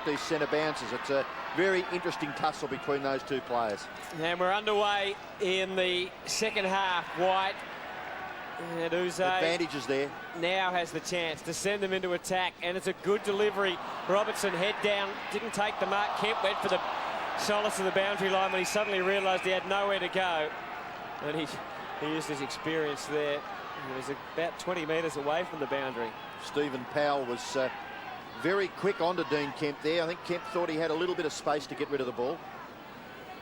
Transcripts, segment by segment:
these centre bounces. It's a very interesting tussle between those two players. And we're underway in the second half. White and Uze advantages there. Now has the chance to send them into attack, and it's a good delivery. Robertson head down, didn't take the mark. Kemp went for the solace of the boundary line when he suddenly realised he had nowhere to go. And he used his experience there. He was about 20 metres away from the boundary. Stephen Powell was very quick onto Dean Kemp there. I think Kemp thought he had a little bit of space to get rid of the ball.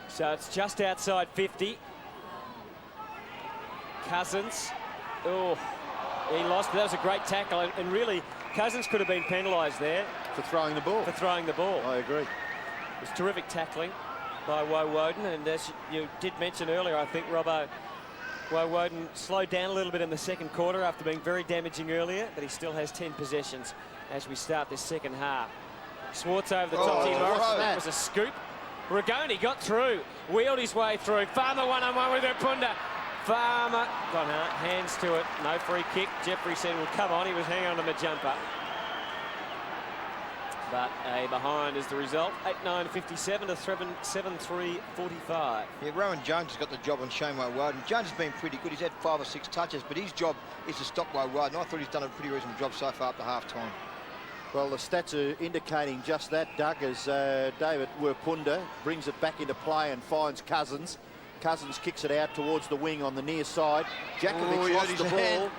So it's just outside 50. Cousins. Oh, he lost. That was a great tackle. And really, Cousins could have been penalised there. For throwing the ball. For throwing the ball. I agree. It was terrific tackling by Woden. And as you did mention earlier, I think, Robbo, Woden slowed down a little bit in the second quarter after being very damaging earlier, but he still has 10 possessions as we start this second half. Swartz over the top. Morrison, that was a scoop. Rigoni got through, wheeled his way through. Farmer one-on-one with Punda. Farmer got hands to it. No free kick. Jeffrey said, well, come on. He was hanging on to the jumper. But a behind is the result. 8-9-57 to 7-3-45. Yeah, Rowan Jones has got the job on Shane Woden. Jones has been pretty good. He's had 5 or 6 touches, but his job is to stop Woden. I thought he's done a pretty reasonable job so far up to half-time. Well, the stats are indicating just that, Doug, as David Werpunda brings it back into play and finds Cousins. Cousins kicks it out towards the wing on the near side. Jakovic lost the ball.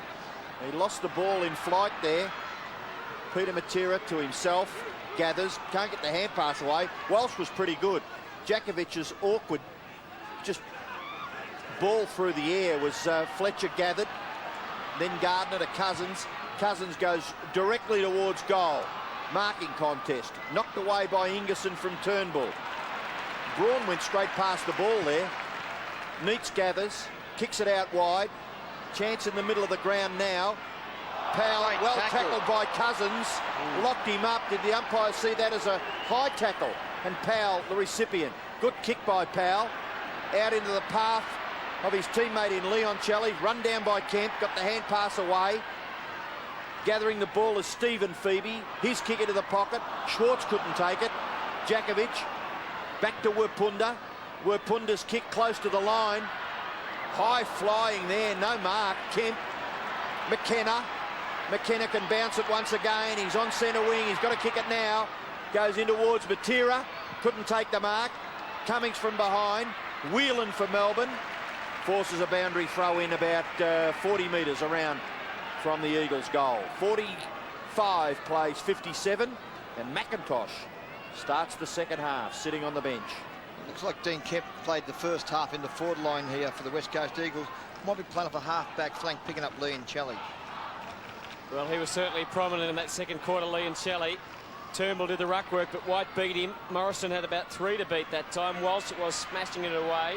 He lost the ball in flight there. Peter Matera to himself. Gathers, can't get the hand pass away. Walsh was pretty good. Jakovic's awkward, just ball through the air was Fletcher gathered. Then Gardner to Cousins. Cousins goes directly towards goal. Marking contest. Knocked away by Ingerson from Turnbull. Braun went straight past the ball there. Neitz gathers, kicks it out wide. Chance in the middle of the ground now. Powell, well tackled by Cousins, locked him up. Did the umpire see that as a high tackle? And Powell, the recipient. Good kick by Powell. Out into the path of his teammate in Leon Shelley. Run down by Kemp, got the hand pass away. Gathering the ball is Stephen Phoebe. His kick into the pocket. Schwartz couldn't take it. Jakovic back to Werpunda. Werpunda's kick close to the line. High flying there, no mark. Kemp. McKenna. McKenna can bounce it once again. He's on centre wing. He's got to kick it now. Goes in towards Matera. Couldn't take the mark. Cummings from behind. Whelan for Melbourne. Forces a boundary throw in about 40 metres around from the Eagles' goal. 45 plays 57. And McIntosh starts the second half, sitting on the bench. Looks like Dean Kemp played the first half in the forward line here for the West Coast Eagles. Might be playing off a half-back flank, picking up Lee and Shelley. Well, he was certainly prominent in that second quarter, Lee and Shelley. Turnbull did the ruck work, but White beat him. Morrison had about 3 to beat that time. Walsh was smashing it away.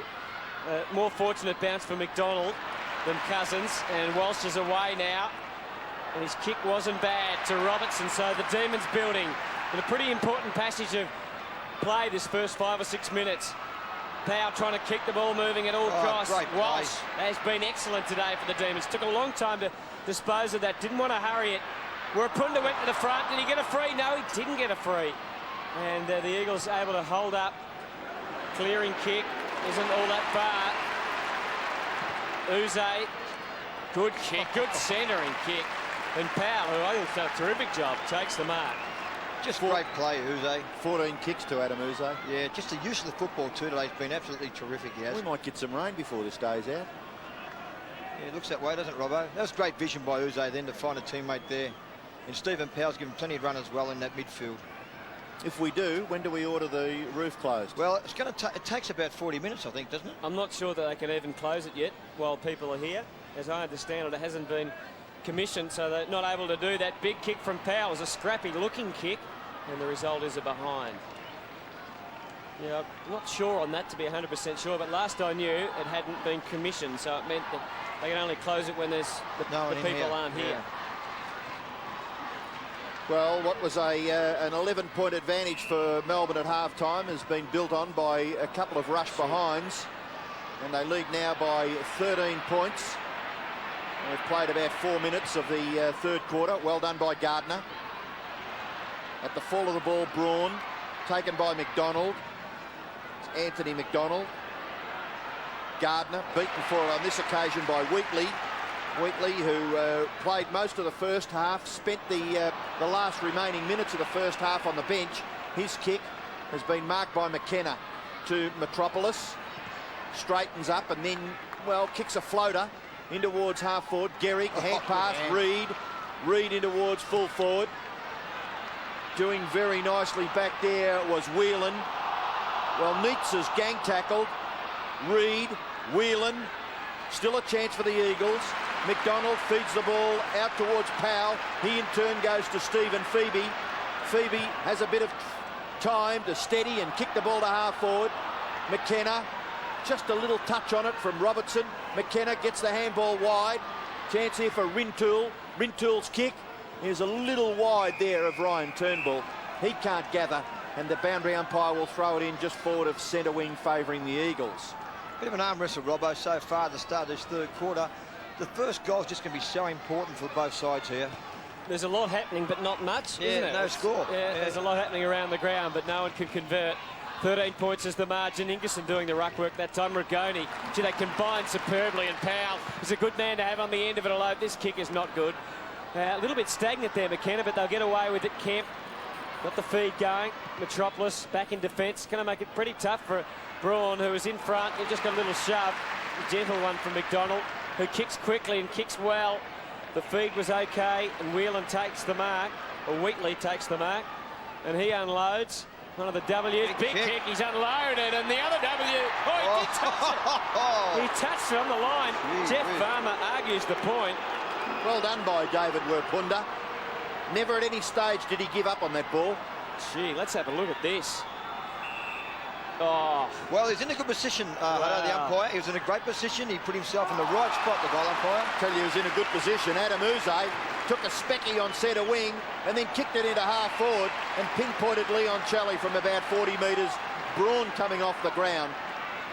More fortunate bounce for McDonald than Cousins, and Walsh is away now. And his kick wasn't bad to Robertson, so the Demons building in a pretty important passage of play this first 5 or 6 minutes. Powell trying to keep the ball moving at all costs. Walsh has been excellent today for the Demons. Took a long time to dispose of that. Didn't want to hurry it. Werpunda went to the front. Did he get a free? No, he didn't get a free. And the Eagles able to hold up. Clearing kick isn't all that far. Uze, good kick, good centering kick. And Powell, who I think done a terrific job, takes the mark. Just great play, Uze. 14 kicks to Adam Uze. Yeah, just the use of the football too today has been absolutely terrific, he has. We might get some rain before this day's out. Yeah, it looks that way, doesn't it, Robbo? That was great vision by Uze then to find a teammate there. And Stephen Powell's given plenty of run as well in that midfield. If we do, when do we order the roof closed? Well, it's going to it takes about 40 minutes, I think, doesn't it? I'm not sure that they can even close it yet while people are here. As I understand it, it hasn't been commissioned, so they're not able to do that. Big kick from Powell was a scrappy-looking kick, and the result is a behind. Yeah, I'm not sure on that to be 100% sure, but last I knew it hadn't been commissioned, so it meant that they can only close it when there's the people aren't here. Well, what was an 11-point advantage for Melbourne at half-time has been built on by a couple of rush behinds, and they lead now by 13 points. They've played about 4 minutes of the third quarter. Well done by Gardner. At the fall of the ball, Braun taken by McDonald. It's Anthony McDonald. Gardner beaten for it on this occasion by Wheatley. Wheatley, who played most of the first half, spent the last remaining minutes of the first half on the bench. His kick has been marked by McKenna to Metropolis. Straightens up and then, well, kicks a floater in towards half forward. Gehrig, hand pass, Reid. Reid in towards full forward. Doing very nicely back there was Whelan. Well, Nietzsche's gang tackled. Reid, Whelan, still a chance for the Eagles. McDonald feeds the ball out towards Powell. He in turn goes to Stephen Phoebe. Phoebe has a bit of time to steady and kick the ball to half forward. McKenna, just a little touch on it from Robertson. McKenna gets the handball wide. Chance here for Rintoul. Rintoul's kick is a little wide there of Ryan Turnbull. He can't gather, and the boundary umpire will throw it in just forward of centre wing, favouring the Eagles. Bit of an arm wrestle, Robbo, so far at the start of this third quarter. The first goal is just going to be so important for both sides here. There's a lot happening, but not much, isn't it? No score. Yeah, there's a lot happening around the ground, but no one can convert. 13 points is the margin. Ingerson doing the ruck work that time. Rigoni, gee, they combined superbly, and Powell is a good man to have on the end of it, although this kick is not good. A little bit stagnant there, McKenna, but they'll get away with it. Kemp got the feed going. Metropolis back in defence. Going to make it pretty tough for Braun, who is in front. He just got a little shove. A gentle one from McDonald, who kicks quickly and kicks well. The feed was okay, and Whelan takes the mark, or Wheatley takes the mark, and he unloads. One of the W's, big kick, he's unloaded, and the other W, oh, he did touch it. He touched it on the line. Jeff Farmer argues the point. Well done by David Werpunda. Never at any stage did he give up on that ball. Gee, let's have a look at this. Oh. Well, he's in a good position, the umpire. He was in a great position. He put himself in the right spot, the goal umpire. Tell you, he was in a good position. Adam Uze took a specky on centre wing and then kicked it into half forward and pinpointed Leon Challey from about 40 metres. Braun coming off the ground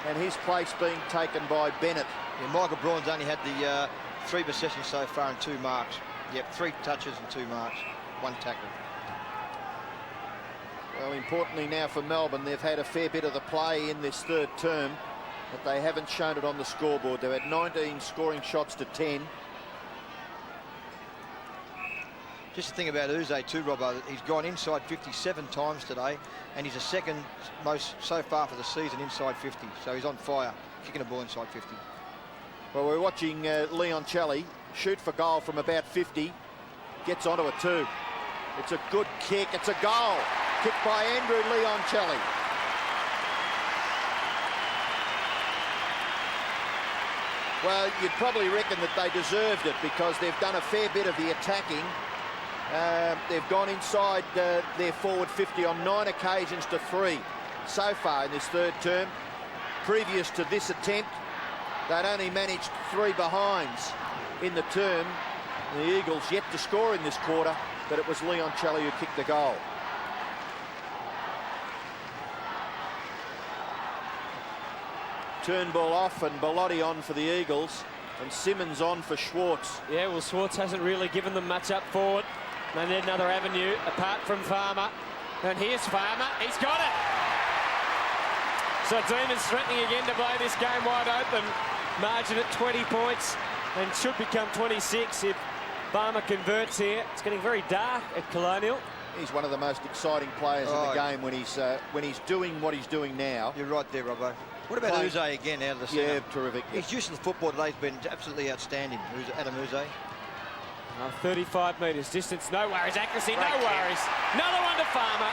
and his place being taken by Bennett. Yeah, Michael Braun's only had the 3 possessions so far and 2 marks. Yep, 3 touches and 2 marks, 1 tackle. Well, importantly now for Melbourne, they've had a fair bit of the play in this third term, but they haven't shown it on the scoreboard. They've had 19 scoring shots to 10. Just the thing about Uze too, Robbo, he's gone inside 57 times today, and he's the second most so far for the season inside 50. So he's on fire, kicking a ball inside 50. Well, we're watching Leon Challey shoot for goal from about 50. Gets onto it too. It's a good kick. It's a goal. Kicked by Andrew Leon Challey. Well, you'd probably reckon that they deserved it because they've done a fair bit of the attacking. They've gone inside their forward 50 on 9 occasions to 3 so far in this third term. Previous to this attempt, they'd only managed 3 behinds in the term. The Eagles yet to score in this quarter, but it was Leon Challey who kicked the goal. Turnbull off and Bellotti on for the Eagles, and Simmons on for Schwartz. Yeah, well, Schwartz hasn't really given them much up forward. They need another avenue apart from Farmer. And here's Farmer. He's got it. So Demons threatening again to play this game wide open. Margin at 20 points and should become 26 if Farmer converts here. It's getting very dark at Colonial. He's one of the most exciting players in the game when he's doing what he's doing now. You're right there, Robbo. What about Uze again out of the centre? Yeah, terrific. His use of the football today has been absolutely outstanding. Adam Uze. 35 metres distance, no worries. Accuracy, no worries. Another one to Farmer.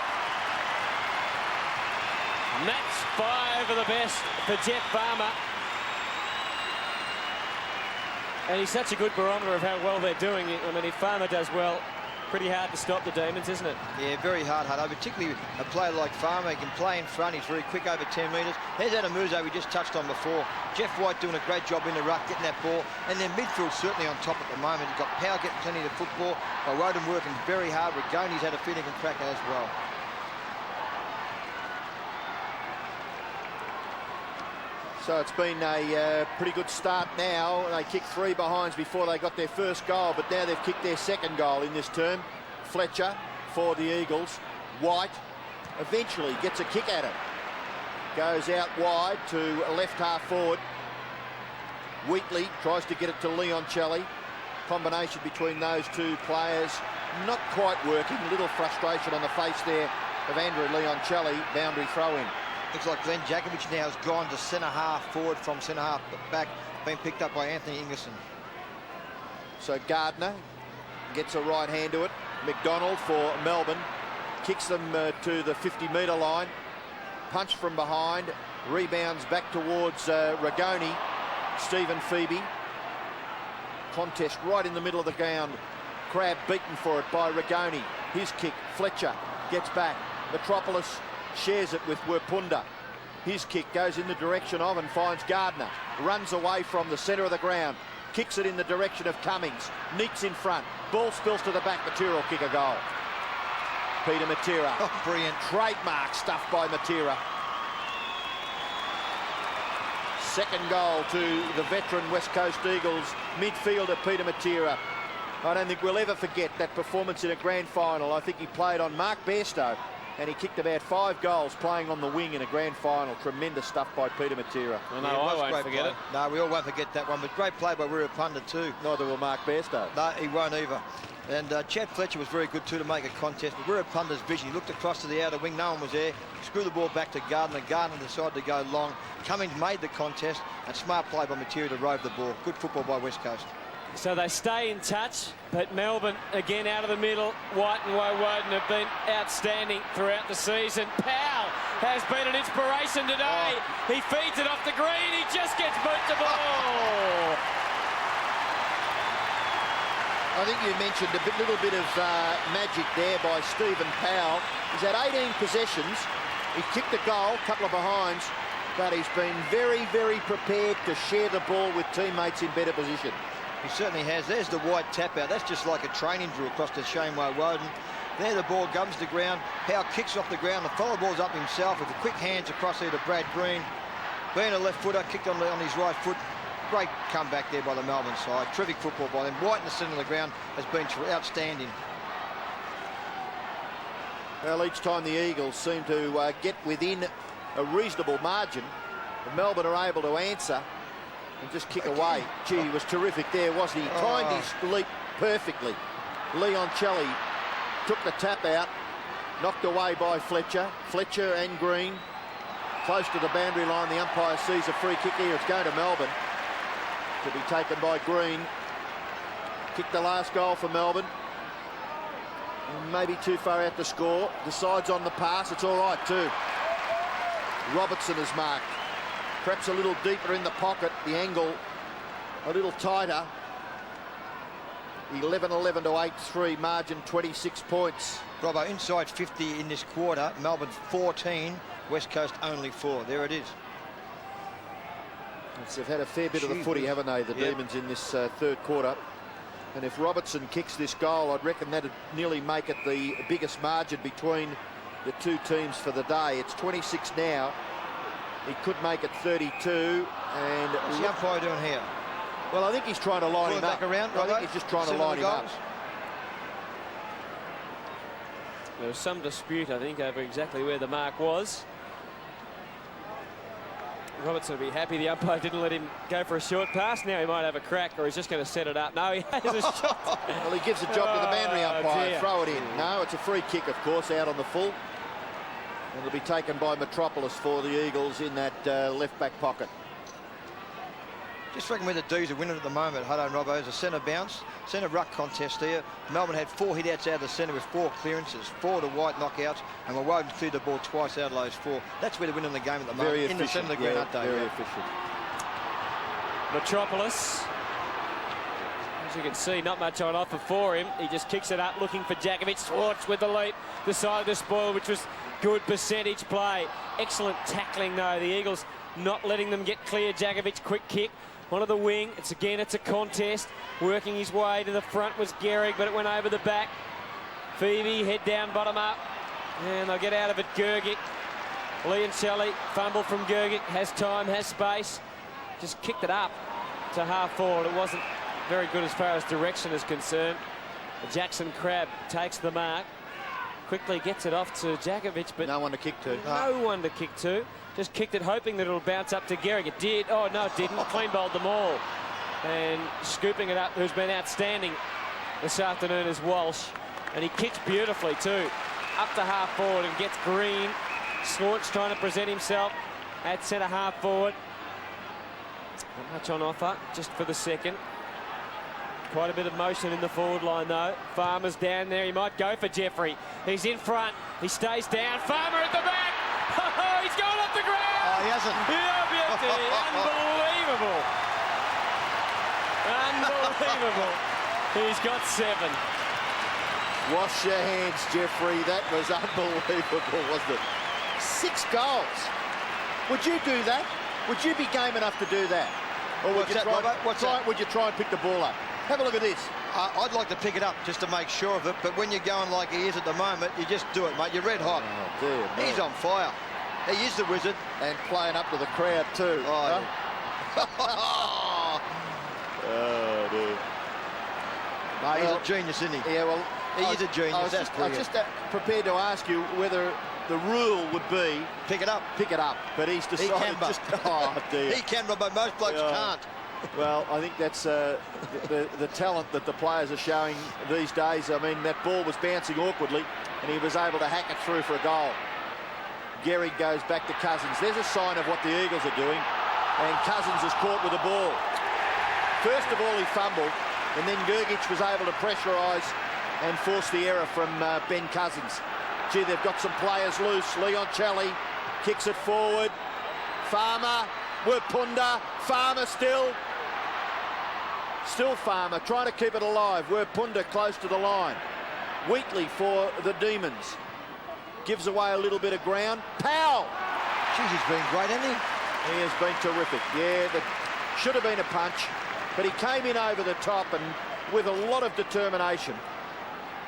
Match 5 of the best for Jeff Farmer. And he's such a good barometer of how well they're doing. I mean, if Farmer does well, pretty hard to stop the Demons, isn't it? Yeah, very hard, particularly a player like Farmer. He can play in front. He's very quick over 10 metres. Here's Adam Uze we just touched on before. Jeff White doing a great job in the ruck, getting that ball. And then midfield certainly on top at the moment. You've got Powell getting plenty of football. Woden working very hard. Rigoni's had a feeling and cracker as well. So it's been a pretty good start now. They kicked 3 behinds before they got their first goal, but now they've kicked their second goal in this term. Fletcher for the Eagles. White eventually gets a kick at it. Goes out wide to left half forward. Wheatley tries to get it to Leoncelli. Combination between those two players not quite working. A little frustration on the face there of Andrew Leoncelli. Boundary throw in. Looks like Glenn Jakovic now has gone to centre half forward from centre half back, being picked up by Anthony Ingerson. So Gardner gets a right hand to it. McDonald for Melbourne kicks them to the 50-metre line. Punch from behind, rebounds back towards Rigoni. Stephen Phoebe. Contest right in the middle of the ground. Crab beaten for it by Rigoni. His kick, Fletcher gets back. Metropolis shares it with Werpunda. His kick goes in the direction of and finds Gardner. Runs away from the centre of the ground. Kicks it in the direction of Cummings. Neeks in front. Ball spills to the back. Matera will kick a goal. Peter Matera. Oh, brilliant. Trademark stuff by Matera. Second goal to the veteran West Coast Eagles midfielder Peter Matera. I don't think we'll ever forget that performance in a grand final. I think he played on Mark Bairstow and he kicked about 5 goals playing on the wing in a grand final. Tremendous stuff by Peter Matera. Well, no, I won't forget it. No, we all won't forget that one, but great play by Werpunda too. Neither will Mark Bairstow. No, he won't either. And Chad Fletcher was very good too to make a contest. But Werpunda's vision, he looked across to the outer wing, no one was there. Screwed the ball back to Gardner. Gardner decided to go long. Cummings made the contest, and smart play by Matera to rove the ball. Good football by West Coast. So they stay in touch, but Melbourne again out of the middle. White and Woden have been outstanding throughout the season. Powell has been an inspiration today. He feeds it off the green. He just gets boot to ball. I think you mentioned a little bit of magic there by Stephen Powell. He's had 18 possessions. He kicked a goal, a couple of behinds, but he's been very, very prepared to share the ball with teammates in better position. He certainly has. There's the wide tap out. That's just like a training drill across to Shane Woden. There the ball gums the ground. Powell kicks off the ground. The follow ball's up himself with the quick hands across here to Brad Green. Being a left footer, kicked on his right foot. Great comeback there by the Melbourne side. Terrific football by them. White in the centre of the ground has been outstanding. Well, each time the Eagles seem to get within a reasonable margin, the Melbourne are able to answer and just kick away. Gee, he was terrific there, wasn't he? Timed his leap perfectly. Leoncelli took the tap out, knocked away by Fletcher. Fletcher and Green close to the boundary line. The umpire sees a free kick here. It's going to Melbourne. To be taken by Green. Kicked the last goal for Melbourne. Maybe too far out to score. Decides on the pass. It's all right too. Robertson is marked. Perhaps a little deeper in the pocket. The angle a little tighter. 11-11 to 8-3. Margin 26 points. Robbo, inside 50 in this quarter. Melbourne 14. West Coast only 4. There it is. They've had a fair bit of the footy, haven't they, the Demons, in this third quarter. And if Robertson kicks this goal, I'd reckon that'd nearly make it the biggest margin between the two teams for the day. It's 26 now. He could make it 32. And what's the umpire doing here? Well, I think he's trying to line him up. Back around, I think he's just trying to line him up. There was some dispute, I think, over exactly where the mark was. Robertson will be happy the umpire didn't let him go for a short pass. Now he might have a crack, or he's just going to set it up. No, he has a shot. Well, he gives a job to the boundary umpire. Dear. Throw it in. No, it's a free kick, of course, out on the full. And it'll be taken by Metropolis for the Eagles in that left-back pocket. Just reckon where the D's are winning at the moment, Hutto and Robbo, is a centre bounce, centre ruck contest here. Melbourne had 4 hit-outs out of the centre with 4 clearances, 4 to White knockouts, and Woden cleared the ball twice out of those 4. That's where they're winning the game at the moment. Very in the centre of the ground, aren't they? Very efficient. Metropolis, as you can see, not much on offer for him. He just kicks it up, looking for Jakovic. Swartz with the leap, decided to spoil, which was good percentage play. Excellent tackling, though. The Eagles not letting them get clear. Jakovic, quick kick. Onto the wing. It's a contest. Working his way to the front was Gehrig, but it went over the back. Phoebe, head down, bottom up. And they'll get out of it. Gergic. Leoncelli, fumble from Gergic. Has time, has space. Just kicked it up to half forward. It wasn't very good as far as direction is concerned. Jackson Crabb takes the mark. quickly gets it off to Djakovic, but No one to kick to. no one to kick to. Just kicked it, hoping that it'll bounce up to Gehrig. It did. Oh, no, it didn't. Clean bowled them all. And scooping it up, who's been outstanding this afternoon, is Walsh. And he kicks beautifully, too. Up to half forward and gets Green. Scorch trying to present himself at centre half forward. Not much on offer, just for the second. Quite a bit of motion in the forward line, though. Farmer's down there. He might go for Jeffrey. He's in front. He stays down. Farmer at the back. He's going off the ground. Oh, he hasn't. Yeah, beauty. Unbelievable. Unbelievable. He's got 7. Wash your hands, Jeffrey. That was unbelievable, wasn't it? 6 goals. Would you do that? Would you be game enough to do that? Or would you would you try and pick the ball up? Have a look at this. I'd like to pick it up just to make sure of it, but when you're going like he is at the moment, you just do it, mate. You're red hot. Oh, dear, man. He's on fire. He is the wizard. And playing up to the crowd, too. Oh, Huh? Oh, dear. Mate, he's a genius, isn't he? Yeah, well, He is a genius. I was just prepared to ask you whether the rule would be Pick it up. pick it up, but he's He decided can, but just... Oh, dear. he can, but most blokes Yeah. can't. Well, I think that's the talent that the players are showing these days. I mean, that ball was bouncing awkwardly, and he was able to hack it through for a goal. Gehrig goes back to Cousins. There's a sign of what the Eagles are doing, and Cousins is caught with the ball. First of all, he fumbled, and then Gergic was able to pressurise and force the error from Ben Cousins. Gee, they've got some players loose. Leon Chally kicks it forward. Farmer, Werpunda, Farmer still. Still Farmer, trying to keep it alive. Werpunda close to the line. Wheatley for the Demons. Gives away a little bit of ground. Powell! Jeez, he's been great, hasn't he? He has been terrific. Yeah, that should have been a punch, but he came in over the top and with a lot of determination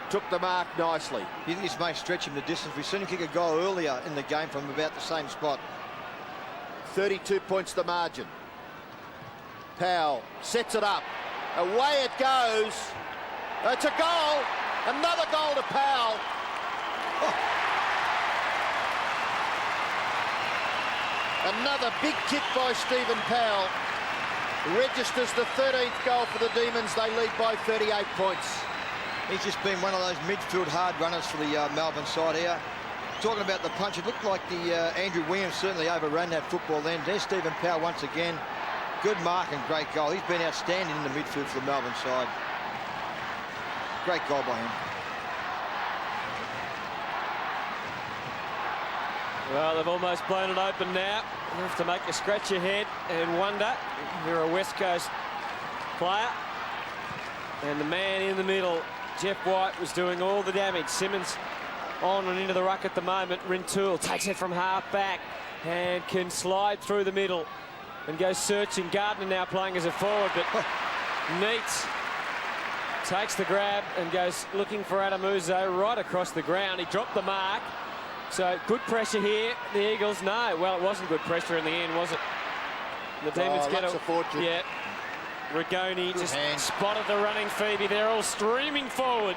took the mark nicely. You think this may stretch him the distance? We've seen him kick a goal earlier in the game from about the same spot. 32 points the margin. Powell sets it up. Away it goes. It's a goal. Another goal to Powell. Oh. Another big kick by Stephen Powell. Registers the 13th goal for the Demons. They lead by 38 points. He's just been one of those midfield hard runners for the Melbourne side here. Talking about the punch, it looked like the Andrew Williams certainly overran that football then. There's Stephen Powell once again. Good mark and great goal. He's been outstanding in the midfield for the Melbourne side. Great goal by him. Well, they've almost blown it open now. You have to make you scratch your head and wonder. You're a West Coast player. And the man in the middle, Jeff White, was doing all the damage. Simmons on and into the ruck at the moment. Rintoul takes it from half back and can slide through the middle and go searching. Gardner now playing as a forward, but Neitz takes the grab and goes looking for Adamuzo right across the ground. He dropped the mark. So good pressure here. The Eagles, no. Well, it wasn't good pressure in the end, was it? The Demons get a fortune. Yeah. Rigoni just hand. spotted the running Phoebe. They're all streaming forward.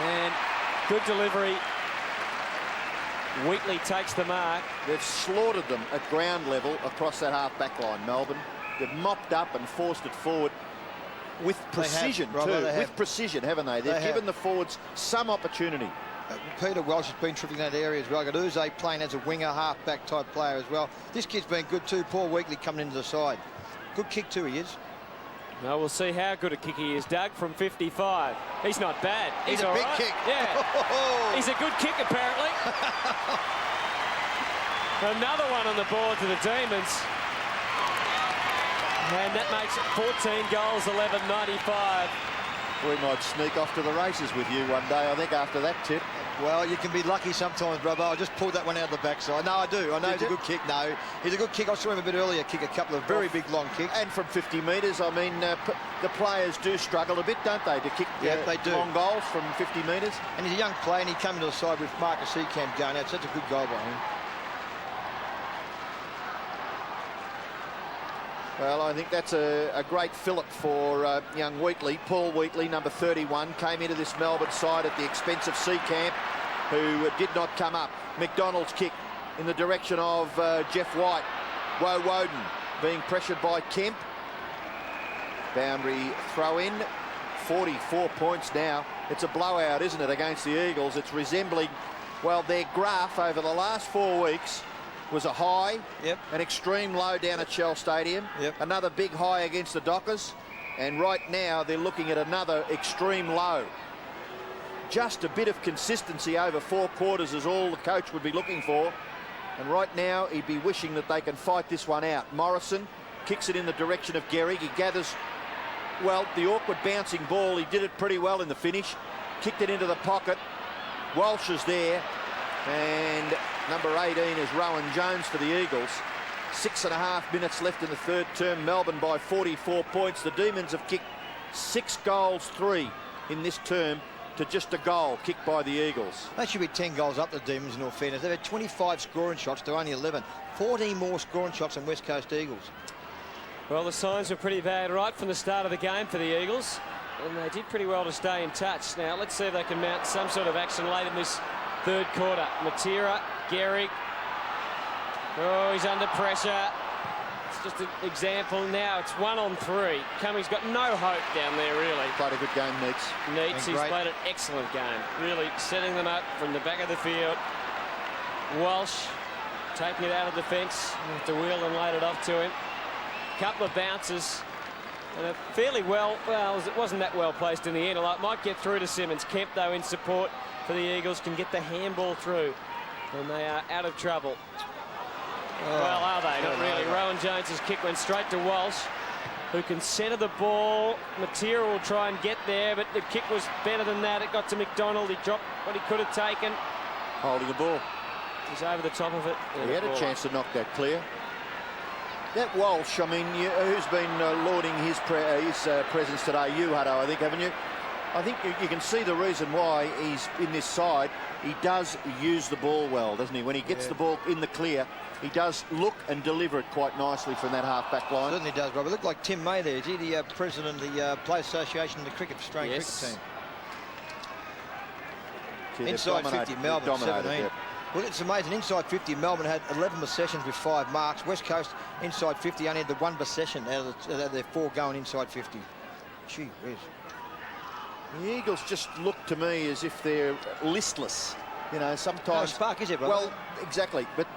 And good delivery. Wheatley takes the mark. They've slaughtered them at ground level across that half-back line, Melbourne. They've mopped up and forced it forward with precision, with precision, haven't they? They've given the forwards some opportunity. Peter Welsh has been terrific in that area as well. Got Uze playing as a winger, half-back type player as well. This kid's been good too. Paul Wheatley coming into the side. Good kick too, he is. Now we'll see how good a kick he is, Doug, from 55. He's not bad. He's a big kick. Yeah. He's a good kick, apparently. Another one on the board to the Demons. And that makes it 14 goals, 11.95. We might sneak off to the races with you one day, I think, after that tip. Well, you can be lucky sometimes, brother. I just pulled that one out of the backside. No, I do. I know he's a good kick. No, he's a good kick. I saw him a bit earlier kick a couple of very big long kicks. And from 50 metres, I mean, the players do struggle a bit, don't they, to kick they do. long goals from 50 metres. And he's a young player, and he came to the side with Marcus Seacamp going out. Such a good goal by him. Well, I think that's a great fillip for young Wheatley. Paul Wheatley, number 31, came into this Melbourne side at the expense of Seacamp. who did not come up. McDonald's kick in the direction of Jeff White. Woden being pressured by Kemp. Boundary throw in. 44 points now. It's a blowout, isn't it, against the Eagles? It's resembling, well, their graph over the last 4 weeks was a high, an extreme low down at Shell Stadium, another big high against the Dockers, and right now they're looking at another extreme low. Just a bit of consistency over 4 quarters is all the coach would be looking for, and right now he'd be wishing that they can fight this one out. Morrison kicks it in the direction of Gehrig. He gathers, well, the awkward bouncing ball. He did it pretty well in the finish. Kicked it into the pocket. Walsh is there, and number 18 is Rowan Jones for the Eagles. 6.5 minutes left in the third term. Melbourne by 44 points. The Demons have kicked 6 goals, 3 in this term to just a goal kicked by the Eagles. They should be 10 goals up, the Demons, in all fairness. They've had 25 scoring shots to only 11. 14 more scoring shots than West Coast Eagles. Well, the signs were pretty bad right from the start of the game for the Eagles, and they did pretty well to stay in touch. Now, let's see if they can mount some sort of action late in this third quarter. Matera, Gehrig. Oh, he's under pressure. It's just an example now. It's 1-on-3. Cummings got no hope down there, really. Played a good game, Neats. He's played an excellent game. Really setting them up from the back of the field. Walsh taking it out of defence. The wheel and laid it off to him. Couple of bounces. And a fairly well, it wasn't that well placed in the end. It might get through to Simmons. Kemp, though, in support for the Eagles, can get the handball through. And they are out of trouble. Well, are they? Not really. Rowan Jones's kick went straight to Walsh, who can centre the ball. Matera will try and get there, but the kick was better than that. It got to McDonald. He dropped what he could have taken. Holding the ball. He's over the top of it. He had a chance to knock that clear. That Walsh, I mean, who's been lauding his presence today? You, Hutto, I think, haven't you? I think you can see the reason why he's in this side. He does use the ball well, doesn't he? When he gets the ball in the clear, he does look and deliver it quite nicely from that half-back line. Certainly does, Rob. It looked like Tim May there. Is he the president of the Players Association of the Australian cricket team? Inside 50, Melbourne, 17. Well, it's amazing. Inside 50, Melbourne had 11 possessions with 5 marks. West Coast, inside 50, only had the 1 possession out of their 4 going inside 50. Gee whiz. The Eagles just look to me as if they're listless. You know, sometimes... No spark, is it, brother? Well, exactly. But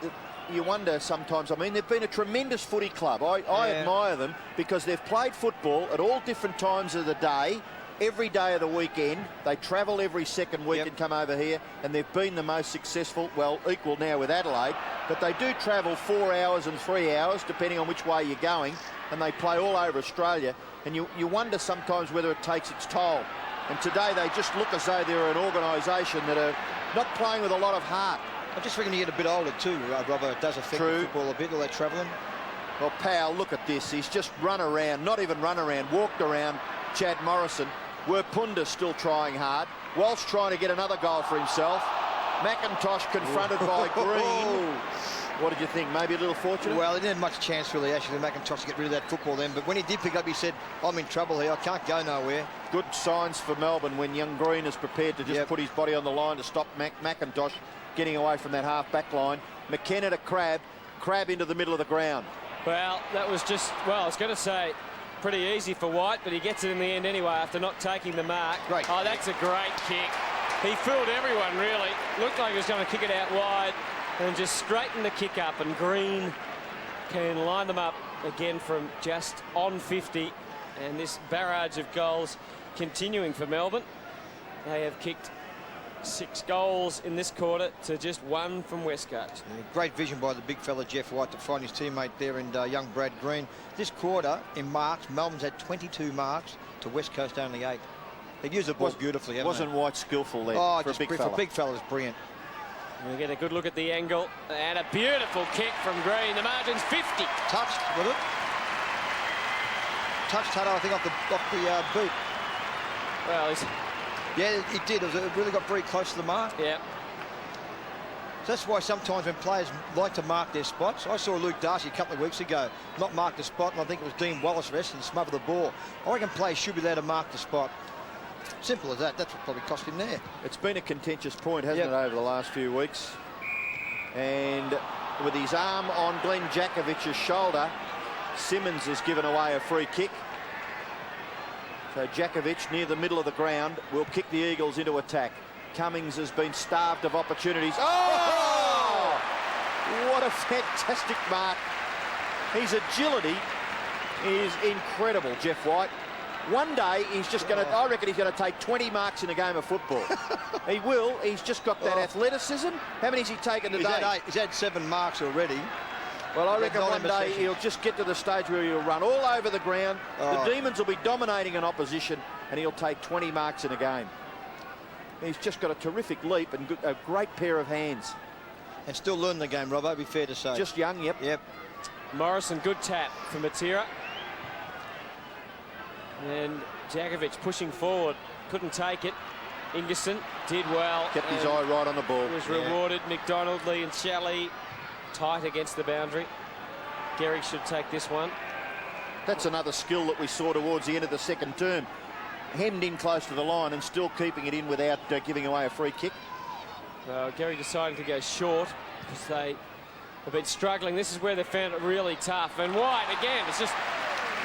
you wonder sometimes. I mean, they've been a tremendous footy club. I admire them because they've played football at all different times of the day. Every day of the weekend, they travel every second week and come over here, and they've been the most successful, well, equal now with Adelaide, but they do travel 4 hours and 3 hours, depending on which way you're going, and they play all over Australia, and you wonder sometimes whether it takes its toll. And today they just look as though they're an organisation that are not playing with a lot of heart. I just reckon you get a bit older too, Robert. It does affect the football a bit, all that travelling. Well, Powell, look at this. He's just run around, not even run around, walked around Chad Morrison. Punda still trying hard. Walsh trying to get another goal for himself. McIntosh confronted by Green. What did you think? Maybe a little fortunate? Well, he didn't have much chance, really, actually, McIntosh to get rid of that football then. But when he did pick up, he said, I'm in trouble here. I can't go nowhere. Good signs for Melbourne when young Green is prepared to just put his body on the line to stop McIntosh getting away from that half-back line. McKenna to Crab into the middle of the ground. Well, that was just, well, I was going to say, pretty easy for White, but he gets it in the end anyway after not taking the mark. Great. Oh, that's a great kick. He fooled everyone, really. Looked like he was going to kick it out wide and just straighten the kick up, and Green can line them up again from just on 50, and this barrage of goals continuing for Melbourne. They have kicked 6 goals in this quarter to just 1 from West Coast. Yeah, great vision by the big fella Jeff White to find his teammate there in young Brad Green. This quarter in marks, Melbourne's had 22 marks to West Coast only 8. They've used the ball beautifully, haven't Wasn't they? White skillful there for a big fella? For a big fella, it's brilliant. We get a good look at the angle and a beautiful kick from Green. The margin's 50. Touched, was it? Touched Hutto, I think, off the boot. Well, yeah, it did. It really got very close to the mark. Yeah. So that's why sometimes when players like to mark their spots, I saw Luke Darcy a couple of weeks ago not mark the spot, and I think it was Dean Wallace rested and smothered the ball. I reckon players should be there to mark the spot. Simple as that. That's what probably cost him there. It's been a contentious point, hasn't it, over the last few weeks? And with his arm on Glenn Jakovic's shoulder, Simmons has given away a free kick. So Jakovic, near the middle of the ground, will kick the Eagles into attack. Cummings has been starved of opportunities. Oh! What a fantastic mark. His agility is incredible, Jeff White. One day he's just going to, I reckon he's going to take 20 marks in a game of football. He will. He's just got that athleticism. How many has he taken today? He's had 7 marks already. Well, I reckon one day he'll just get to the stage where he'll run all over the ground. The Demons will be dominating an opposition and he'll take 20 marks in a game. He's just got a terrific leap and a great pair of hands. And still learning the game, Robbo, be fair to say. Just young, yep. Morrison, good tap for Matera. And Jakovic pushing forward, couldn't take it. Ingerson did well. Kept his eye right on the ball. Was rewarded. McDonald, Lee and Shelley tight against the boundary. Gehrig should take this one. That's another skill that we saw towards the end of the second term. Hemmed in close to the line and still keeping it in without giving away a free kick. Gehrig deciding to go short because they have been struggling. This is where they found it really tough. And White, again, it's just...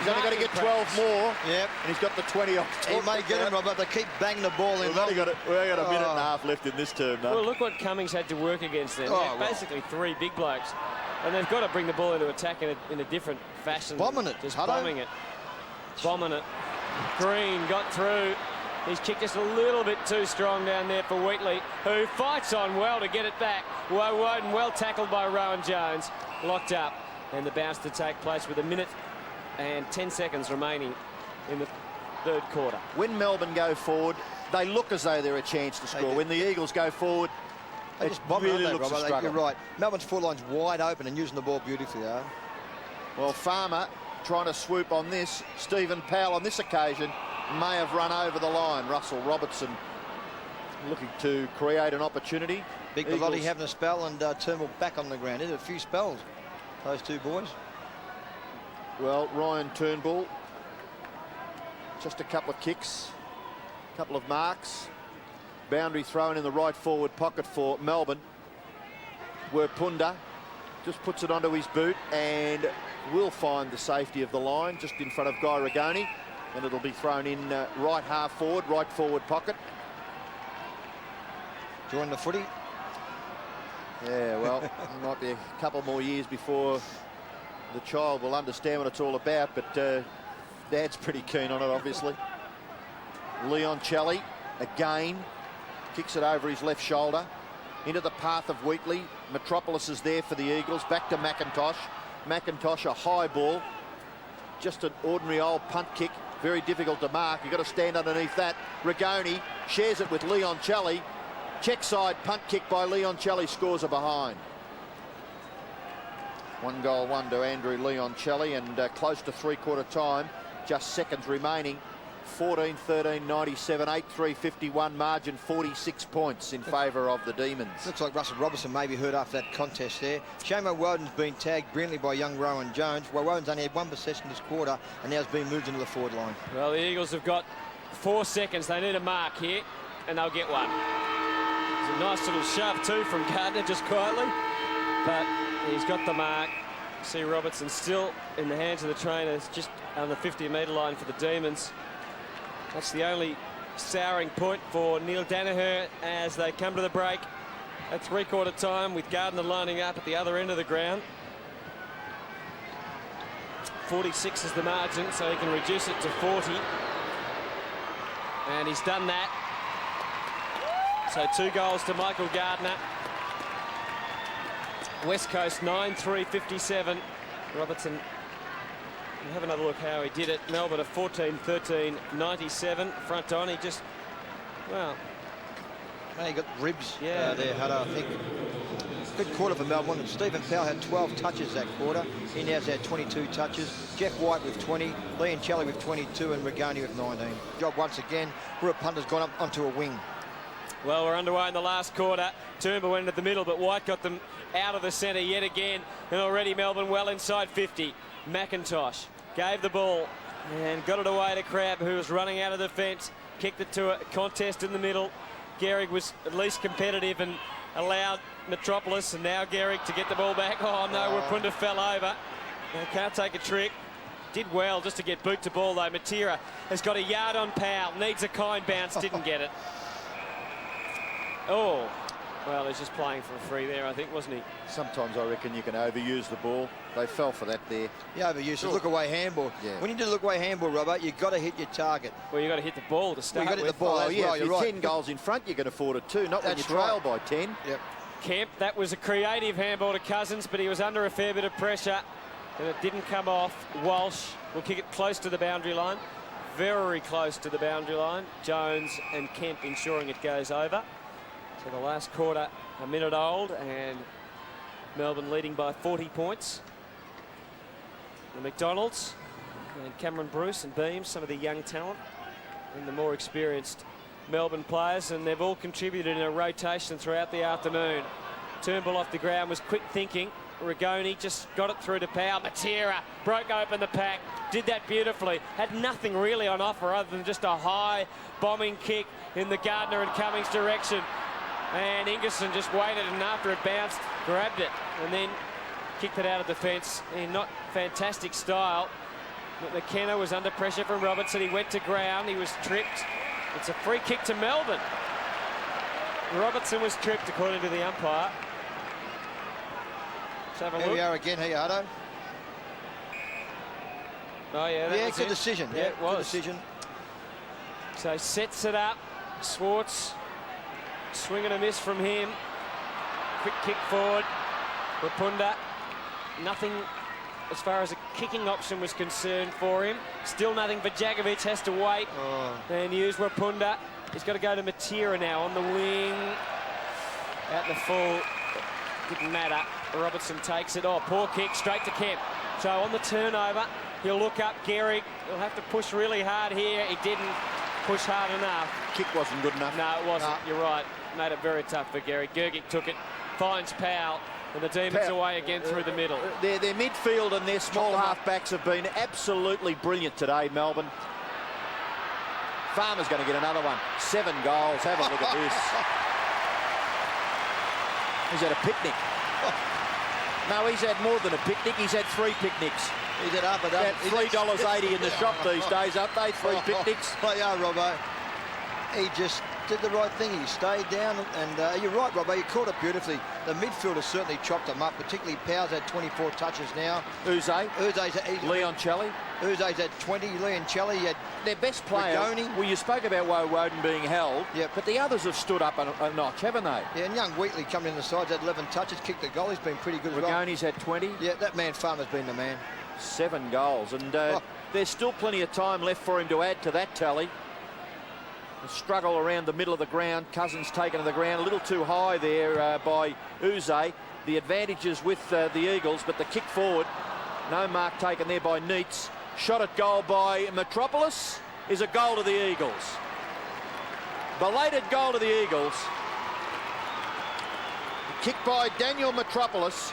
He's only got to get 12 more. Yep. And he's got the 20 off. He may get him, Robert. They keep banging the ball in. We've only got a minute and a half left in this term, though. Well, look what Cummings had to work against them. Basically 3 big blokes. And they've got to bring the ball into attack in a different fashion. Bombing it. Just bombing it. Bombing it. Green got through. He's kicked just a little bit too strong down there for Wheatley, who fights on well to get it back. Woden well tackled by Rowan Jones. Locked up. And the bounce to take place with a minute and 10 seconds remaining in the third quarter. When Melbourne go forward, they look as though they're a chance to score. When the Eagles go forward, they just bomb really it, looks a struggle. You're right. Melbourne's forward line's wide open and using the ball beautifully, Well, Farmer trying to swoop on this. Stephen Powell on this occasion may have run over the line. Russell Robertson looking to create an opportunity. Big Bellotti having a spell and Turnbull back on the ground. There's a few spells, those two boys. Well, Ryan Turnbull, just a couple of kicks, a couple of marks. Boundary thrown in the right forward pocket for Melbourne. Werpunda just puts it onto his boot and will find the safety of the line just in front of Guy Rigoni. And it'll be thrown in right half forward, right forward pocket. Join the footy. Yeah, well, might be a couple more years before the child will understand what it's all about, but Dad's pretty keen on it, obviously. Leon Chelley, again, kicks it over his left shoulder, into the path of Wheatley. Metropolis is there for the Eagles, back to McIntosh. McIntosh, a high ball, just an ordinary old punt kick, very difficult to mark. You've got to stand underneath that. Rigoni shares it with Leon Chelley. Check side punt kick by Leon Chelley, scores a behind. 1 goal, 1 to Andrew Leon Chelley, and close to three-quarter time, just seconds remaining. 14-13, 97, 8-3, 51, margin 46 points in favour of the Demons. Looks like Russell Robertson may be hurt after that contest there. Shamo Woden's been tagged brilliantly by young Rowan Jones. Well, Woden's only had 1 possession this quarter and now has been moved into the forward line. Well, the Eagles have got 4 seconds. They need a mark here, and they'll get one. It's a nice little shove too from Gardner, just quietly, but he's got the mark. See Robertson still in the hands of the trainers, just on the 50-metre line for the Demons. That's the only souring point for Neil Danaher as they come to the break at three-quarter time, with Gardner lining up at the other end of the ground. 46 is the margin, so he can reduce it to 40. And he's done that. So 2 goals to Michael Gardner. West Coast 9-3-57. Robertson, we'll have another look how he did it. Melbourne a 14-13, 97. Front on, he just, well. He got ribs there, Hudder, I think. Good quarter for Melbourne. Stephen Powell had 12 touches that quarter. He now's had 22 touches. Jeff White with 20, Leon Chelley with 22, and Rigoni with 19. Job once again, where a punter's gone up onto a wing. Well, we're underway in the last quarter. Turnbull went into the middle, but White got them out of the centre yet again. And already Melbourne well inside 50. McIntosh gave the ball and got it away to Crabb, who was running out of defence. kicked it to a contest in the middle. Gehrig was at least competitive and allowed Metropolis, and now Gehrig to get the ball back. Oh no, Wapunda fell over. They can't take a trick. Did well just to get boot to ball though. Matera has got a yard on Powell, needs a kind bounce, didn't get it. Oh, well, he's just playing for a free there, I think, wasn't he? Sometimes I reckon you can overuse the ball. They fell for that there. Yeah, overuse the look-away handball. Yeah. When you do the look-away handball, Robert, you've got to hit your target. Well, you've got to hit the ball to start Well, you got to hit with. the ball Oh, as yeah, well, if you're you're right. 10 goals in front, you can afford it too, not when you That's trail right. by 10. Yep. Kemp, that was a creative handball to Cousins, but he was under a fair bit of pressure, and it didn't come off. Walsh will kick it close to the boundary line, very close to the boundary line. Jones and Kemp ensuring it goes over. So the last quarter, a minute old, and Melbourne leading by 40 points. The McDonalds and Cameron Bruce and Beams, some of the young talent, and the more experienced Melbourne players, and they've all contributed in a rotation throughout the afternoon. Turnbull off the ground was quick thinking. Rigoni just got it through to Powell. Matera broke open the pack, did that beautifully. Had nothing really on offer other than just a high bombing kick in the Gardner and Cummings direction. And Ingerson just waited, and after it bounced, grabbed it and then kicked it out of defence in not fantastic style. But McKenna was under pressure from Robertson. He went to ground. He was tripped. It's a free kick to Melbourne. Robertson was tripped, according to the umpire. Let's have a Here look. we are again, here, Ardo. Oh, yeah, that Yeah, was good it. decision. Yeah, it was. Good decision. So sets it up. Swartz, swing and a miss from him. Quick kick forward. Wapunda, nothing as far as a kicking option was concerned for him. Still nothing for Jakovic, has to wait and use Wapunda. He's got to go to Matera now on the wing. At the full, didn't matter. Robertson takes it. Oh, poor kick, straight to Kemp. So on the turnover, he'll look up. Gehrig, he'll have to push really hard here. He didn't push hard enough. Kick wasn't good enough. No, it wasn't. You're right. Made it very tough for Gehrig. Gergic took it, finds Powell, and the Demons away again through the middle. Their midfield and their small half-backs have been absolutely brilliant today, Melbourne. Farmer's going to get another one. 7 goals. Have a look at this. He's had a picnic. No, he's had more than a picnic. He's had 3 picnics. He's at up and About up. $3.80 in the shop these days, aren't they? 3 picnics. They are, Robbo. He just did the right thing. He stayed down, and you're right, Robbo. You caught it beautifully. The midfielders certainly chopped him up, particularly Powell's had 24 touches now. Uze. Leon Chelly. Uze's had 20. Leon Chelly had their best player. Rigoni. Well, you spoke about Woden being held, but the others have stood up a notch, haven't they? Yeah, and young Wheatley coming in the sides had 11 touches, kicked the goal. He's been pretty good as well. Rigoni's had 20. Yeah, that man Farmer's been the man. 7 goals, and there's still plenty of time left for him to add to that tally. The struggle around the middle of the ground. Cousins taken to the ground a little too high there by Uze. The advantages with the Eagles, but the kick forward, no mark taken there by Neitz. Shot at goal by Metropolis is a goal to the Eagles. Belated goal to the Eagles. Kick by Daniel Metropolis.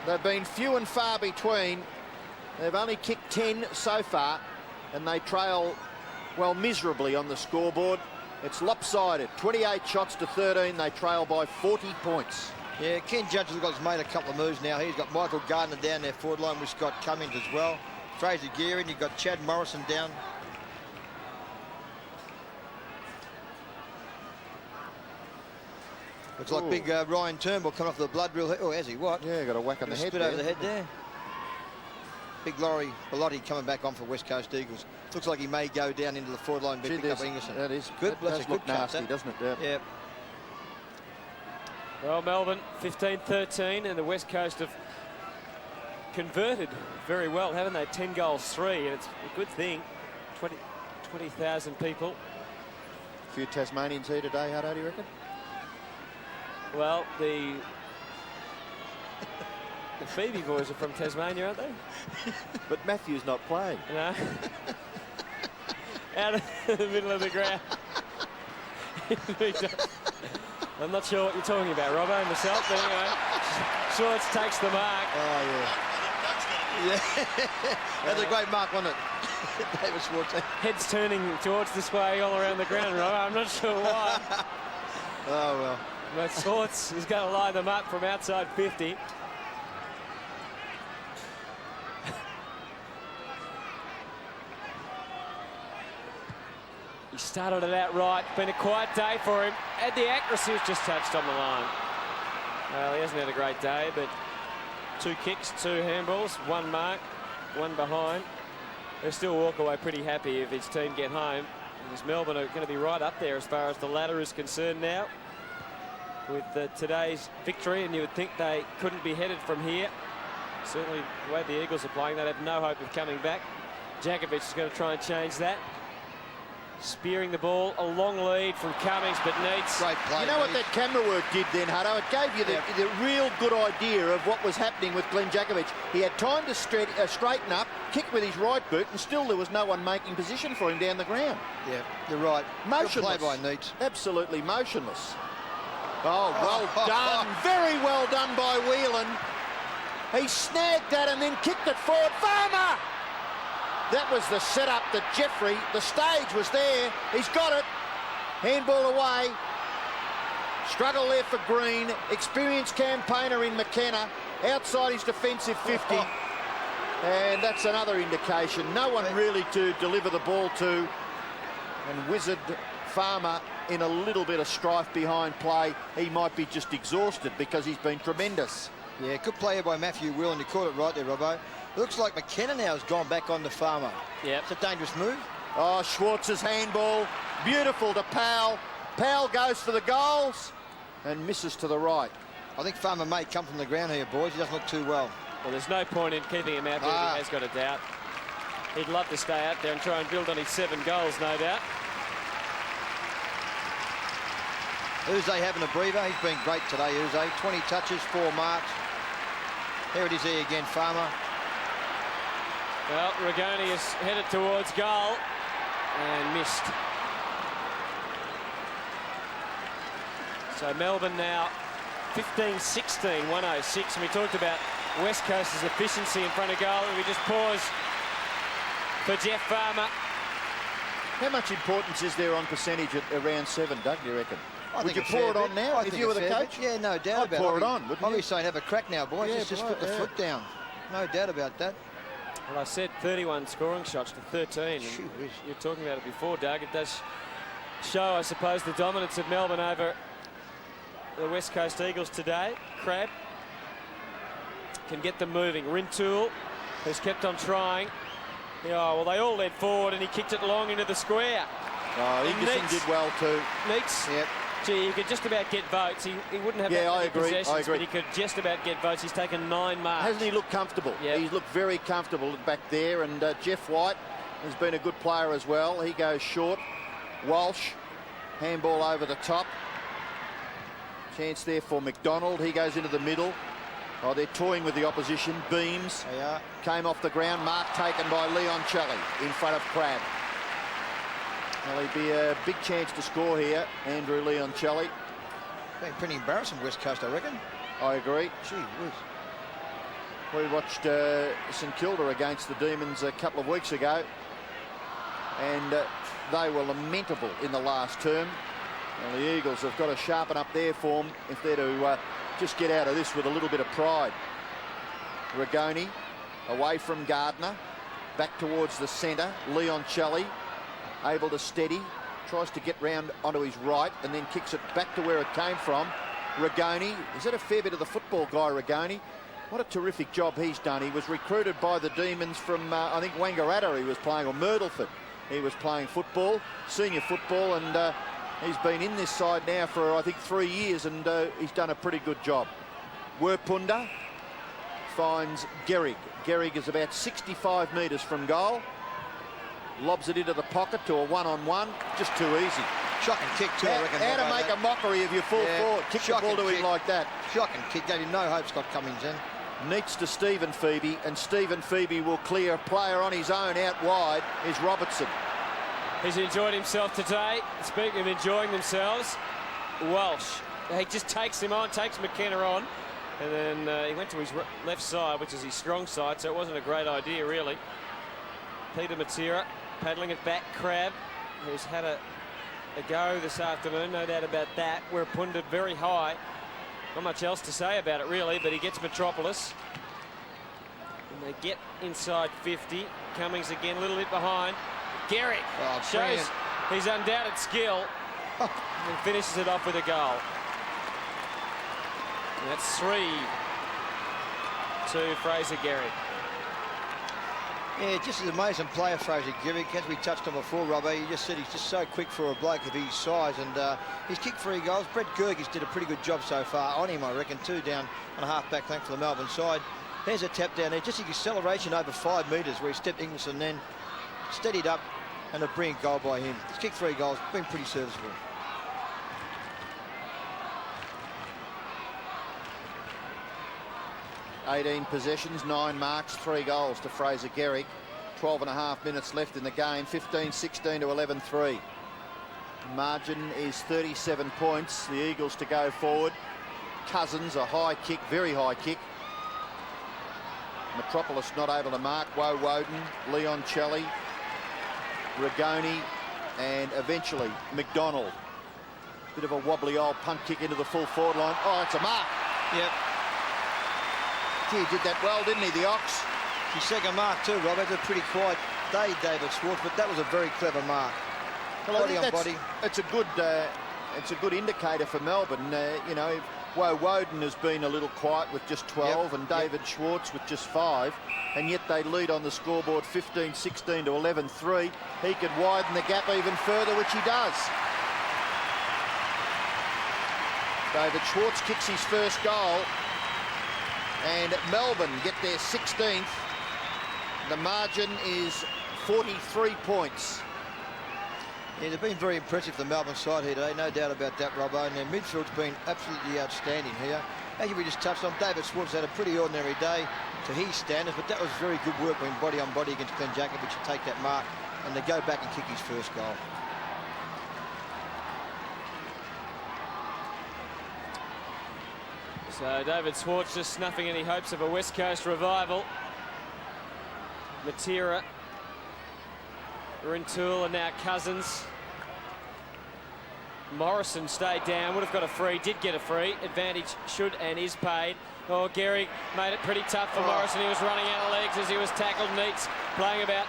They've been few and far between. They've only kicked 10 so far, and they trail, well, miserably on the scoreboard. It's lopsided. 28 shots to 13. They trail by 40 points. Yeah, Ken Judge has made a couple of moves now. He's got Michael Gardner down there forward line with Scott Cummings as well. Fraser Gearin, you've got Chad Morrison down. Looks like big Ryan Turnbull coming off the blood drill. Oh, has he? What? Yeah, got a whack on the head. Spit over the head there. Big Laurie Bellotti coming back on for West Coast Eagles. Looks like he may go down into the forward line, but pick up Ingerson. That is good. That That's a good nasty, doesn't it? Yeah. Well, Melbourne 15-13, and the West Coast have converted very well, haven't they? 10 goals, 3, and it's a good thing. 20,000 people. A few Tasmanians here today, Hutto, do you reckon? Well, the Phoebe boys are from Tasmania, aren't they? But Matthew's not playing. No. Out of the middle of the ground. I'm not sure what you're talking about, Robbo, and myself, but anyway, Schwartz takes the mark. Oh, yeah. Yeah. That's a great mark, wasn't it? David Schwartz. Head's turning towards this way all around the ground, Rob. I'm not sure why. Oh, well. But Schwartz is going to line them up from outside 50. He started it out right. Been a quiet day for him. And the accuracy was just touched on the line. Well, he hasn't had a great day, but 2 kicks, 2 handballs, 1 mark, 1 behind. They'll still walk away pretty happy if his team get home. Because Melbourne are going to be right up there as far as the ladder is concerned now. With today's victory, and you would think they couldn't be headed from here. Certainly the way the Eagles are playing, they'd have no hope of coming back. Djakovic is going to try and change that. Spearing the ball, a long lead from Cummings, but needs. Great play. You know what that camera work did then, Hutto? It gave you the real good idea of what was happening with Glenn Djakovic. He had time to straighten up, kick with his right boot, and still there was no one making position for him down the ground. Yeah, you're right. Motionless. Good play by Neitz. Absolutely motionless. Oh, well done. Very well done by Whelan. He snagged that and then kicked it forward. Farmer! That was the setup that Jeffrey, the stage was there. He's got it. Handball away. Struggle there for Green. Experienced campaigner in McKenna. Outside his defensive 50. And that's another indication. No one really to deliver the ball to. And Wizard Farmer in a little bit of strife behind play. He might be just exhausted because he's been tremendous. Yeah, good player by Matthew Will, and you caught it right there, Robbo. Looks like McKenna now has gone back on the Farmer. Yep. It's a dangerous move. Oh, Schwartz's handball. Beautiful to Powell. Powell goes for the goals and misses to the right. I think Farmer may come from the ground here, boys. He doesn't look too well. Well, there's no point in keeping him out there if he has got a doubt. He'd love to stay out there and try and build on his 7 goals, no doubt. Uze having a breather. He's been great today, Uze. 20 touches, 4 marks. There it is there again, Farmer. Well, Rigoni is headed towards goal and missed. So Melbourne now 15-16, 106. And we talked about West Coast's efficiency in front of goal. And we just pause for Jeff Farmer. How much importance is there on percentage at around 7, Doug, do you reckon? Would you pour it on now if you were the coach? Yeah, no doubt about it. I'd pour it on, wouldn't you? I'll be saying have a crack now, boys. Yeah, just put the foot down. No doubt about that. Well, I said 31 scoring shots to 13. Shoot, you're talking about it before, Doug. It does show, I suppose, the dominance of Melbourne over the West Coast Eagles today. Crab can get them moving. Rintoul has kept on trying. Yeah, well, they all led forward and he kicked it long into the square. Oh, Ingerson did well too. Neitz. Yep. Gee, he could just about get votes. He wouldn't have that many possessions, but he could just about get votes. He's taken 9 marks. Hasn't he looked comfortable? Yep. He's looked very comfortable back there. And Jeff White has been a good player as well. He goes short. Walsh, handball over the top. Chance there for McDonald. He goes into the middle. Oh, they're toying with the opposition. Beams came off the ground. Mark taken by Leon Chelley in front of Crab. Well, he'd be a big chance to score here, Andrew Leon Chelley. Been pretty embarrassing, West Coast, I reckon. I agree. Gee whiz. We watched St Kilda against the Demons a couple of weeks ago, and they were lamentable in the last term. Well, the Eagles have got to sharpen up their form if they're to just get out of this with a little bit of pride. Rigoni away from Gardner, back towards the centre. Leon Chelley able to steady, tries to get round onto his right and then kicks it back to where it came from. Rigoni, is that a fair bit of the football guy, Rigoni? What a terrific job he's done. He was recruited by the Demons from, I think, Wangaratta he was playing, or Myrtleford. He was playing football, senior football, and he's been in this side now for, I think, 3 years, and he's done a pretty good job. Werpunda finds Gehrig. Gehrig is about 65 metres from goal. Lobs it into the pocket to a one-on-one. Just too easy. Shocking kick too, I reckon. How to make a mockery of your full forward. Kick the ball to him like that. Shocking kick. Gave him no hope, Scott Cummings in. Neats to Stephen Phoebe, and Stephen Phoebe will clear a player on his own out wide is Robertson. He's enjoyed himself today. Speaking of enjoying themselves, Walsh. He just takes him on, takes McKenna on, and then he went to his left side, which is his strong side, so it wasn't a great idea, really. Peter Matera paddling it back. Crab, who's had a go this afternoon, no doubt about that. We're punted very high. Not much else to say about it, really, but he gets Metropolis. And they get inside 50. Cummings again, a little bit behind. Garrick shows his undoubted skill and finishes it off with a goal. And that's 3 to Fraser Garrick. Yeah, just an amazing player, Fraser Garrick. As we touched on before, Robbo, you just said he's just so quick for a bloke of his size, and he's kicked 3 goals. Brett Gergis did a pretty good job so far on him, I reckon. 2 down on a half-back flank for the Melbourne side. There's a tap down there, just his acceleration over 5 metres where he stepped Ingleson, then steadied up, and a brilliant goal by him. He's kicked 3 goals, been pretty serviceable. "18 possessions, 9 marks, 3 goals to Fraser Garrick. 12.5 minutes left in the game. 15-16 to 11-3. Margin is 37 points. The Eagles to go forward. Cousins, a high kick, very high kick. Metropolis not able to mark. Woden, Leon Celli, Rigoni, and eventually McDonald. Bit of a wobbly old punt kick into the full forward line. Oh, it's a mark. Yep. He did that well, didn't he, the Ox? His second mark too, Rob. It's a pretty quiet day, David Schwartz, but that was a very clever mark. Well, body on body. It's a good indicator for Melbourne. You know, Woden has been a little quiet with just 12, and David Schwartz with just 5, and yet they lead on the scoreboard 15-16 to 11-3. He could widen the gap even further, which he does. David Schwartz kicks his first goal, and Melbourne get their 16th. The margin is 43 points. Yeah, they've been very impressive, the Melbourne side here today, no doubt about that, Robbo. And their midfield's been absolutely outstanding here. As we just touched on, David Schwartz had a pretty ordinary day to his standards, but that was very good work when body on body against Glenn Jakovic to take that mark and to go back and kick his first goal. So David Schwartz just snuffing any hopes of a West Coast revival. Matera, Rintoul, and now Cousins. Morrison stayed down, would have got a free, did get a free. Advantage should and is paid. Oh, Gehrig made it pretty tough for Morrison. He was running out of legs as he was tackled. Neats playing about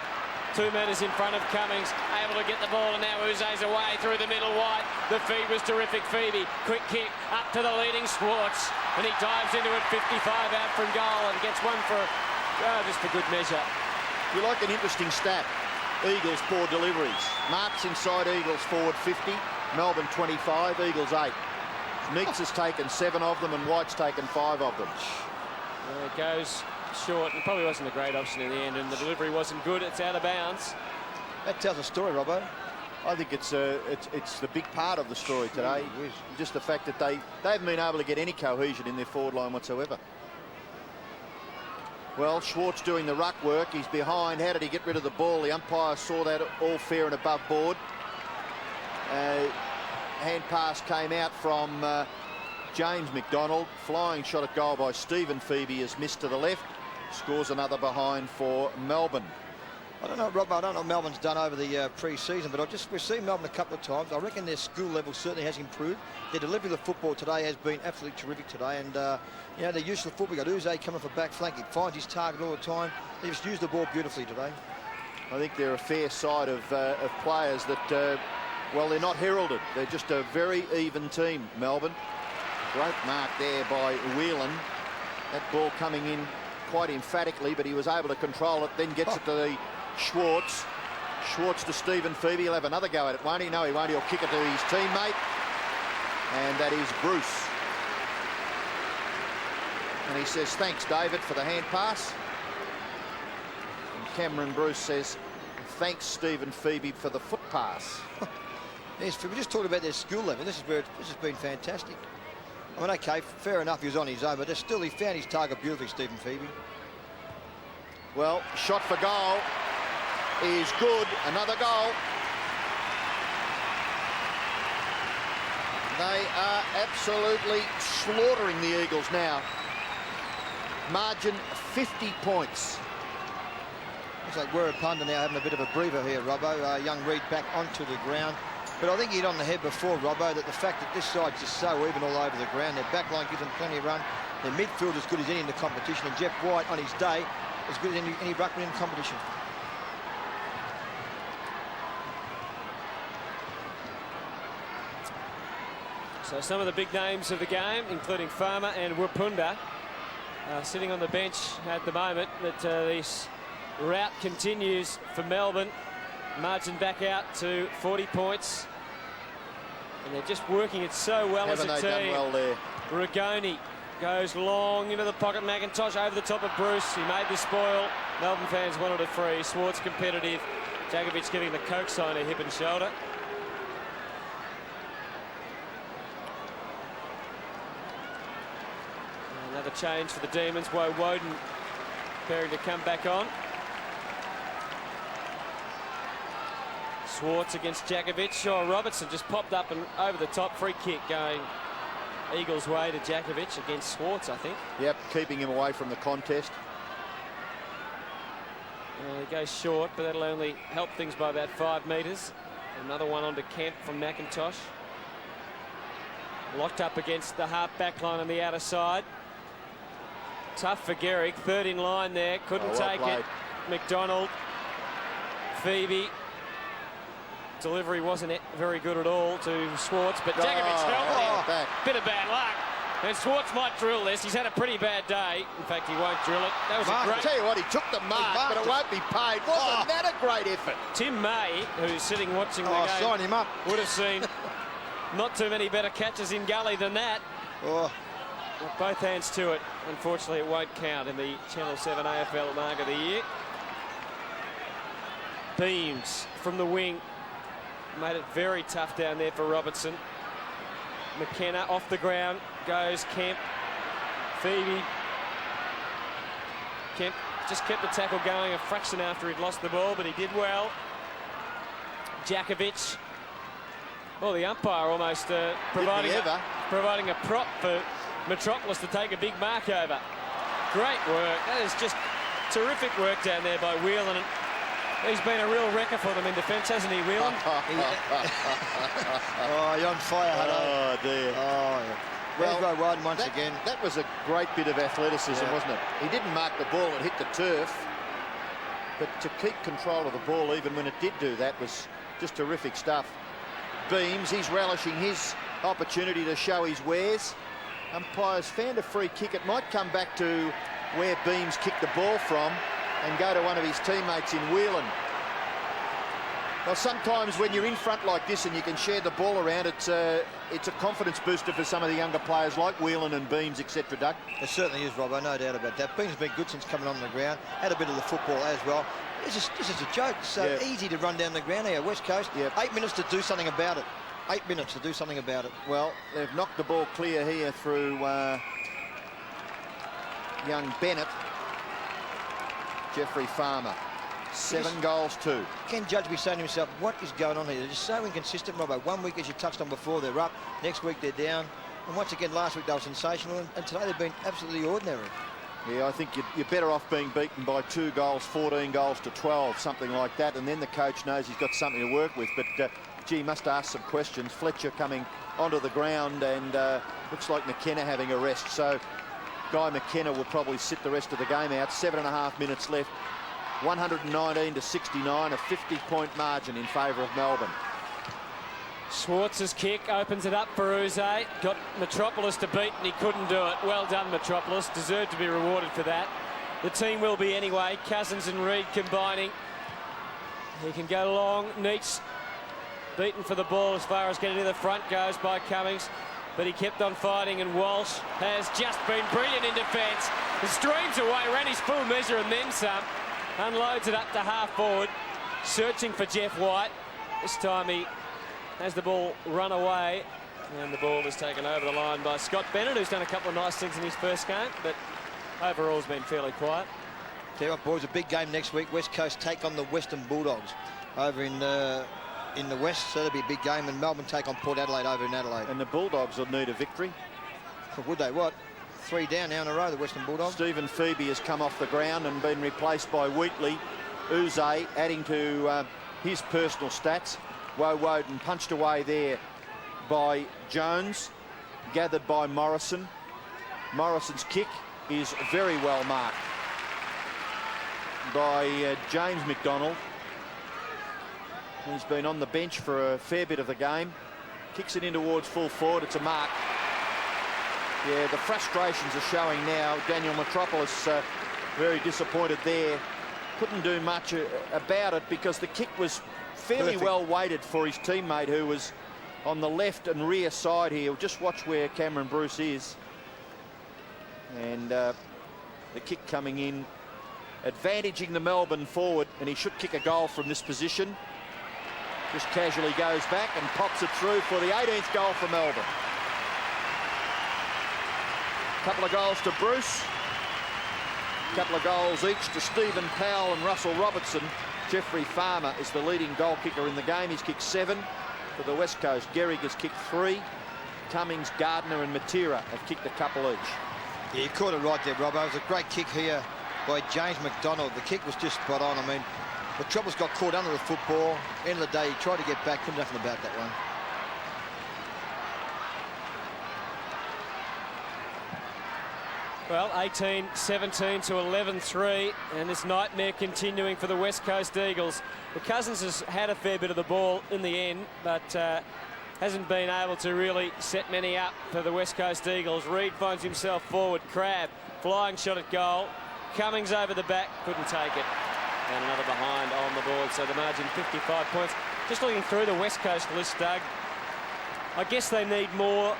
2 metres in front of Cummings, able to get the ball, and now Uze's away through the middle wide. The feed was terrific. Phoebe, quick kick up to the leading Schwartz, and he dives into it 55 out from goal and gets one for just for good measure. You like an interesting stat. Eagles 4 deliveries. Marks inside Eagles forward 50, Melbourne 25, Eagles 8. Neats has taken 7 of them and White's taken 5 of them. It goes short, and probably wasn't a great option in the end, and the delivery wasn't good. It's out of bounds. That tells a story, Robbo. I think it's the big part of the story today. Just the fact that they haven't been able to get any cohesion in their forward line whatsoever. Well, Schwartz doing the ruck work. He's behind. How did he get rid of the ball? The umpire saw that all fair and above board. Hand pass came out from James McDonald. Flying shot at goal by Stephen Phoebe is missed to the left. Scores another behind for Melbourne. I don't know, Rob, I don't know what Melbourne's done over the pre-season, but we've seen Melbourne a couple of times. I reckon their skill level certainly has improved. Their delivery of the football today has been absolutely terrific today, and you know, their use of the football. We've got Uze coming for back flank. He finds his target all the time. They just use the ball beautifully today. I think they're a fair side of players that, well, they're not heralded. They're just a very even team, Melbourne. Great mark there by Whelan. That ball coming in quite emphatically, but he was able to control it, then gets it to the Schwartz. Schwartz to Stephen Phoebe. He'll have another go at it, won't he? No, he won't. He'll kick it to his teammate. And that is Bruce. And he says, thanks, David, for the hand pass. And Cameron Bruce says, thanks, Stephen Phoebe, for the foot pass. Yes, we just talked about their skill level. This has been fantastic. I mean, okay, fair enough, he was on his own, but still he found his target beautifully, Stephen Phoebe. Well, shot for goal is good. Another goal. They are absolutely slaughtering the Eagles now. Margin 50 points. Looks like we're a punter now having a bit of a breather here, Robbo. Young Reid back onto the ground. But I think you hit on the head before, Robbo, that the fact that this side's just so even all over the ground, their back line gives them plenty of run. Their midfield as good as any in the competition, and Jeff White on his day as good as any ruckman in the competition. So some of the big names of the game, including Farmer and Wapunda, sitting on the bench at the moment. But this rout continues for Melbourne. Margin back out to 40 points. And they're just working it so well as a team. Done well there? Rigoni goes long into the pocket. McIntosh over the top of Bruce. He made the spoil. Melbourne fans wanted a free. Swartz competitive. Djakovic giving the Coke sign a hip and shoulder. Another change for the Demons. Woden preparing to come back on. Swartz against Djakovic. Oh, Robertson just popped up and over the top. Free kick going Eagles' way to Djakovic against Swartz, I think. Yep, keeping him away from the contest. He goes short, but that'll only help things by about 5 metres. Another one onto Kemp from McIntosh. Locked up against the half back line on the outer side. Tough for Gehrig. Third in line there. Couldn't take it. McDonald. Phoebe. Delivery wasn't very good at all to Swartz, but Djakovic helped him. Bit of bad luck. And Swartz might drill this. He's had a pretty bad day. In fact, he won't drill it. That was a great... I tell you what, he took the mark, but it won't be paid. Wasn't that a great effort? Tim May, who's sitting watching the game, sign him up. would have seen not too many better catches in gully than that. Got both hands to it. Unfortunately, it won't count in the Channel 7 AFL Mark of the Year. Beams from the wing. Made it very tough down there for Robertson. McKenna off the ground goes Kemp. Phoebe. Kemp just kept the tackle going a fraction after he'd lost the ball, but he did well. Djakovic. Well, the umpire almost providing a prop for Metropolis to take a big mark over. Great work. That is just terrific work down there by Whelan. And he's been a real wrecker for them in defence, hasn't he, Whelan? You're on fire, Hutto. Oh, dear. Oh, yeah. Well, Wyden once again. That was a great bit of athleticism, wasn't it? He didn't mark the ball and hit the turf, but to keep control of the ball, even when it did do that, was just terrific stuff. Beams, he's relishing his opportunity to show his wares. Umpires found a free kick. It might come back to where Beams kicked the ball from and go to one of his teammates in Whelan. Well, sometimes when you're in front like this and you can share the ball around, it's a confidence booster for some of the younger players like Whelan and Beams, etc. Doug. It certainly is, Robbo, no doubt about that. Beams has been good since coming on the ground. Had a bit of the football as well. This is a joke. It's so easy to run down the ground here, West Coast. 8 minutes to do something about it. 8 minutes to do something about it. Well, they've knocked the ball clear here through young Bennett. Jeffrey Farmer. 7 goals, 2. Ken Judge be saying to himself, what is going on here? They're just so inconsistent, Robbo. 1 week, as you touched on before, they're up. Next week, they're down. And once again, last week, they were sensational. And today, they've been absolutely ordinary. Yeah, I think you're better off being beaten by 2 goals, 14 goals to 12, something like that. And then the coach knows he's got something to work with. But, gee, must ask some questions. Fletcher coming onto the ground, and looks like McKenna having a rest. So Guy McKenna will probably sit the rest of the game out. 7.5 minutes left. 119 to 69, a 50-point margin in favour of Melbourne. Swartz's kick opens it up for Uze. Got Metropolis to beat and he couldn't do it. Well done, Metropolis. Deserved to be rewarded for that. The team will be anyway. Cousins and Reid combining. He can go long. Neitz beaten for the ball as far as getting to the front goes by Cummings. But he kept on fighting, and Walsh has just been brilliant in defence. He streams away, ran his full measure and then some. Unloads it up to half forward, searching for Jeff White. This time he has the ball run away, and the ball is taken over the line by Scott Bennett, who's done a couple of nice things in his first game, but overall has been fairly quiet. Tell you what, boys, a big game next week. West Coast take on the Western Bulldogs over in the West, so that'll be a big game, and Melbourne take on Port Adelaide over in Adelaide. And the Bulldogs will need a victory. Would they? What? 3 down now in a row, the Western Bulldogs. Stephen Phoebe has come off the ground and been replaced by Wheatley. Uze adding to his personal stats. Woden punched away there by Jones, gathered by Morrison. Morrison's kick is very well marked by James McDonald. He's been on the bench for a fair bit of the game. Kicks it in towards full forward. It's a mark. Yeah, the frustrations are showing now. Daniel Metropolis very disappointed there. Couldn't do much about it because the kick was fairly well weighted for his teammate, who was on the left and rear side here. Just watch where Cameron Bruce is. And the kick coming in, advantaging the Melbourne forward, and he should kick a goal from this position. Just casually goes back and pops it through for the 18th goal for Melbourne. Couple of goals to Bruce. Couple of goals each to Stephen Powell and Russell Robertson. Jeffrey Farmer is the leading goal kicker in the game. He's kicked 7 for the West Coast. Gehrig has kicked 3. Cummings, Gardner and Matera have kicked a couple each. Yeah, you caught it right there, Robbo. It was a great kick here by James McDonald. The kick was just spot on. I mean, the Troubles got caught under the football. End of the day, he tried to get back. Couldn't do nothing about that one. Well, 18-17 to 11-3, and this nightmare continuing for the West Coast Eagles. Well, Cousins has had a fair bit of the ball in the end, but hasn't been able to really set many up for the West Coast Eagles. Reid finds himself forward. Crabb, flying shot at goal. Cummings over the back, couldn't take it. And another behind on the board, so the margin 55 points. Just looking through the West Coast list, Doug, I guess they need more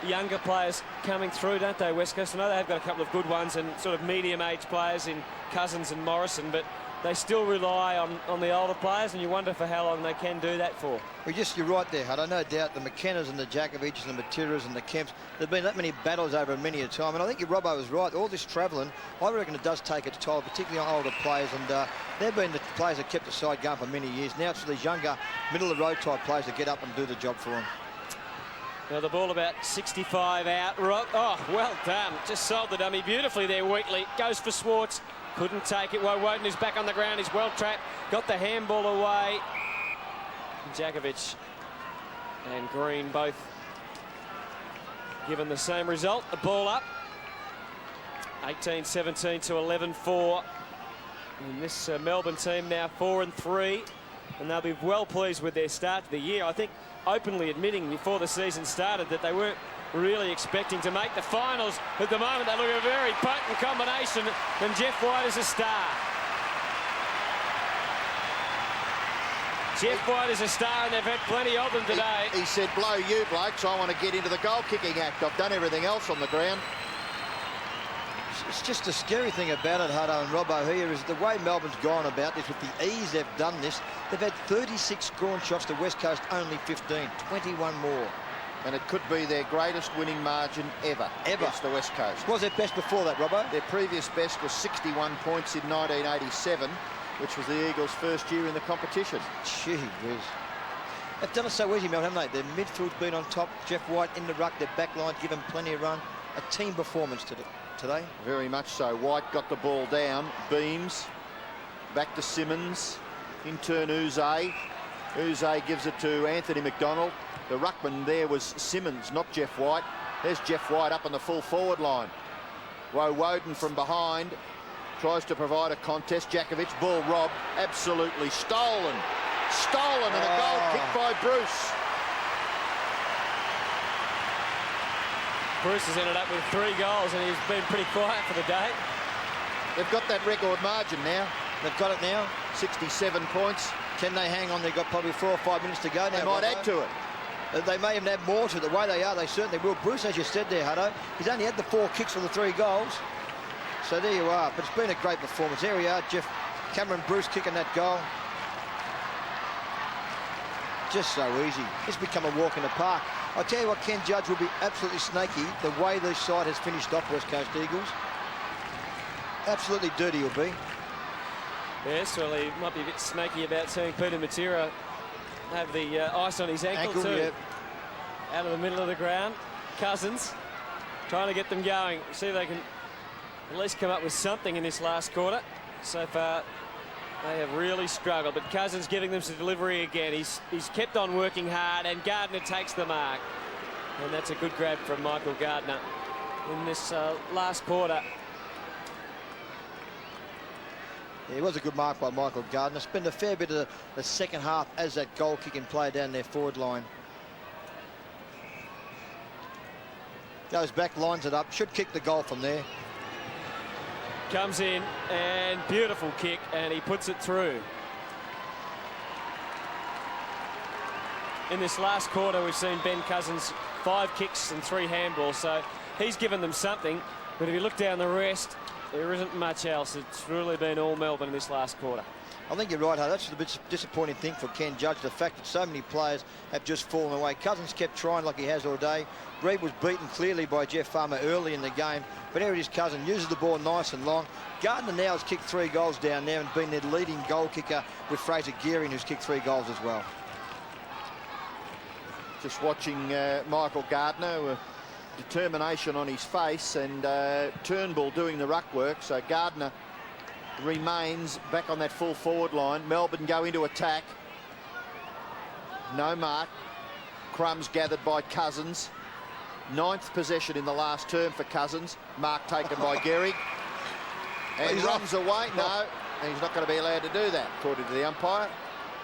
younger players coming through, don't they, West Coast? I know they have got a couple of good ones and sort of medium-age players in Cousins and Morrison, but they still rely on the older players, and you wonder for how long they can do that for. Well, you're right there, Hutto. No doubt the McKennas and the Djakovics and the Materas and the Kemps, there've been that many battles over many a time, and I think Robbo was right. All this travelling, I reckon it does take its toll, particularly on older players, and they've been the players that kept the side going for many years. Now it's these younger, middle-of-the-road type players that get up and do the job for them. Now the ball about 65 out. Oh, well done. Just sold the dummy beautifully there, Wheatley. Goes for Swartz. Couldn't take it. Woden is back on the ground. He's well trapped. Got the handball away. Djakovic and Green both given the same result. The ball up. 18-17 to 11-4. And this Melbourne team now 4-3. And they'll be well pleased with their start to the year. I think openly admitting before the season started that they weren't really expecting to make the finals. At the moment, they look at a very potent combination, and Jeff White is a star. Jeff White is a star, and they've had plenty of them today. He said, blow you blokes, I want to get into the goal-kicking act. I've done everything else on the ground. It's just the scary thing about it, Hutto and Robbo, here is the way Melbourne's gone about this, with the ease they've done this. They've had 36 scoring shots to West Coast, only 15, 21 more. And it could be their greatest winning margin ever against the West Coast. What was their best before that, Robbo? Their previous best was 61 points in 1987, which was the Eagles' first year in the competition. Gee whiz. They've done it so easy, Mel, haven't they? Their midfield's been on top. Jeff White in the ruck. Their back line's given plenty of run. A team performance today. Very much so. White got the ball down. Beams. Back to Simmons. In turn, Uze. Uze gives it to Anthony McDonald. The ruckman there was Simmons, not Jeff White. There's Jeff White up on the full forward line. Woden from behind tries to provide a contest. Djakovic, ball robbed, absolutely stolen. Stolen, and a goal kicked by Bruce. Bruce has ended up with 3 goals, and he's been pretty quiet for the day. They've got that record margin now. They've got it now. 67 points. Can they hang on? They've got probably 4 or 5 minutes to go now. They might add to it. They may even add more to the way they are. They certainly will. Bruce, as you said there, Hutto, he's only had the 4 kicks for the 3 goals. So there you are. But it's been a great performance. There we are, Cameron Bruce kicking that goal. Just so easy. It's become a walk in the park. I'll tell you what, Ken Judge will be absolutely snaky the way this side has finished off West Coast Eagles. Absolutely dirty he'll be. Yes, well, he might be a bit snaky about seeing Peter Matera have the ice on his ankle too. Yeah. Out of the middle of the ground. Cousins trying to get them going. See if they can at least come up with something in this last quarter. So far, They have really struggled, but Cousins giving them some delivery again. He's kept on working hard, and Gardner takes the mark. And that's a good grab from Michael Gardner in this last quarter. Yeah, it was a good mark by Michael Gardner. Spent a fair bit of the second half as that goal-kicking player down their forward line. Goes back, lines it up. Should kick the goal from there. Comes in, and beautiful kick, and he puts it through. In this last quarter, we've seen Ben Cousins 5 kicks and 3 handballs, so he's given them something. But if you look down the rest, there isn't much else. It's really been all Melbourne in this last quarter. I think you're right, Hart. That's a bit disappointing thing for Ken Judge, the fact that so many players have just fallen away. Cousins kept trying like he has all day. Reid was beaten clearly by Jeff Farmer early in the game, but here it is, Cousins uses the ball nice and long. Gardner now has kicked 3 goals down there and been their leading goal kicker with Fraser Gearing, who's kicked 3 goals as well. Just watching Michael Gardner with determination on his face, and Turnbull doing the ruck work, so Gardner remains back on that full forward line. Melbourne go into attack. No mark. Crumbs gathered by Cousins. 9th possession in the last term for Cousins. Mark taken by Gehrig. And he runs away. No, he's not going to be allowed to do that, according to the umpire.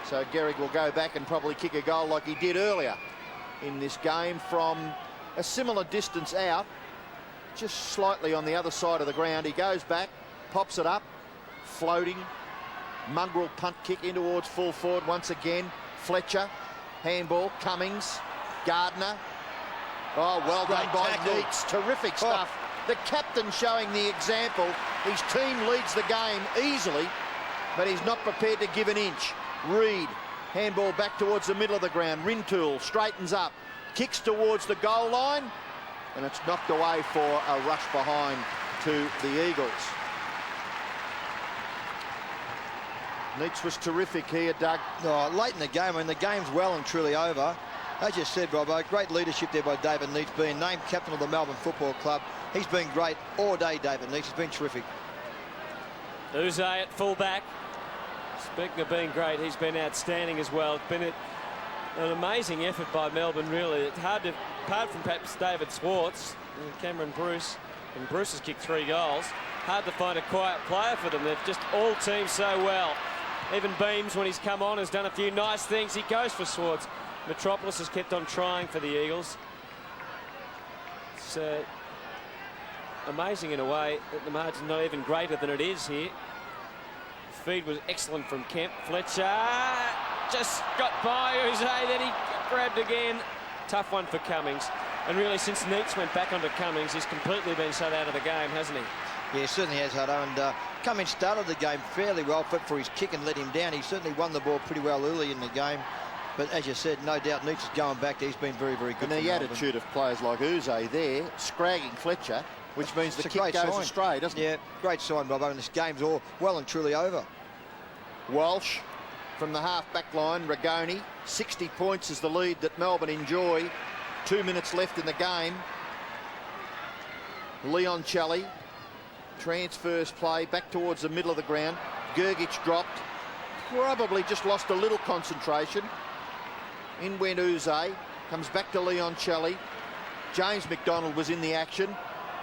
So Gehrig will go back and probably kick a goal like he did earlier in this game from a similar distance out, just slightly on the other side of the ground. He goes back, pops it up, floating, mongrel punt kick in towards full forward once again. Fletcher, handball, Cummings, Gardner. Oh, well done by Neitz. Terrific stuff. The captain showing the example. His team leads the game easily, but he's not prepared to give an inch. Reid, handball back towards the middle of the ground. Rintoul straightens up, kicks towards the goal line, and it's knocked away for a rush behind to the Eagles. Neitz was terrific here, Doug. Oh, late in the game, I mean, the game's well and truly over. As you said, Robbo, great leadership there by David Neitz, being named captain of the Melbourne Football Club. He's been great all day, David Neitz. He's been terrific. Uze at fullback. Speaking of being great, he's been outstanding as well. It's been an amazing effort by Melbourne, really. It's hard to, apart from perhaps David Swartz and Cameron Bruce, and Bruce has kicked 3 goals, hard to find a quiet player for them. They've just all teamed so well. Even Beams, when he's come on, has done a few nice things. He goes for Swartz. Metropolis has kept on trying for the Eagles. It's amazing in a way that the margin's not even greater than it is here. Feed was excellent from Kemp. Fletcher just got by Uze, then he grabbed again. Tough one for Cummings. And really, since Neitz went back onto Cummings, he's completely been shut out of the game, hasn't he? Yeah, he certainly has, Hutto, and Cummings started the game fairly well, but for his kick and let him down. He certainly won the ball pretty well early in the game. But as you said, no doubt Neitz is going back. He's been very, very good. And the attitude of players like Uze there, scragging Fletcher, which means the kick goes astray, doesn't it? Yeah, great sign, Robbo, and this game's all well and truly over. Walsh from the half-back line, Rigoni. 60 points is the lead that Melbourne enjoy. 2 minutes left in the game. Leon Chelley transfers play back towards the middle of the ground. Gergic dropped. Probably just lost a little concentration. In went Uze. Comes back to Leon Chelley. James McDonald was in the action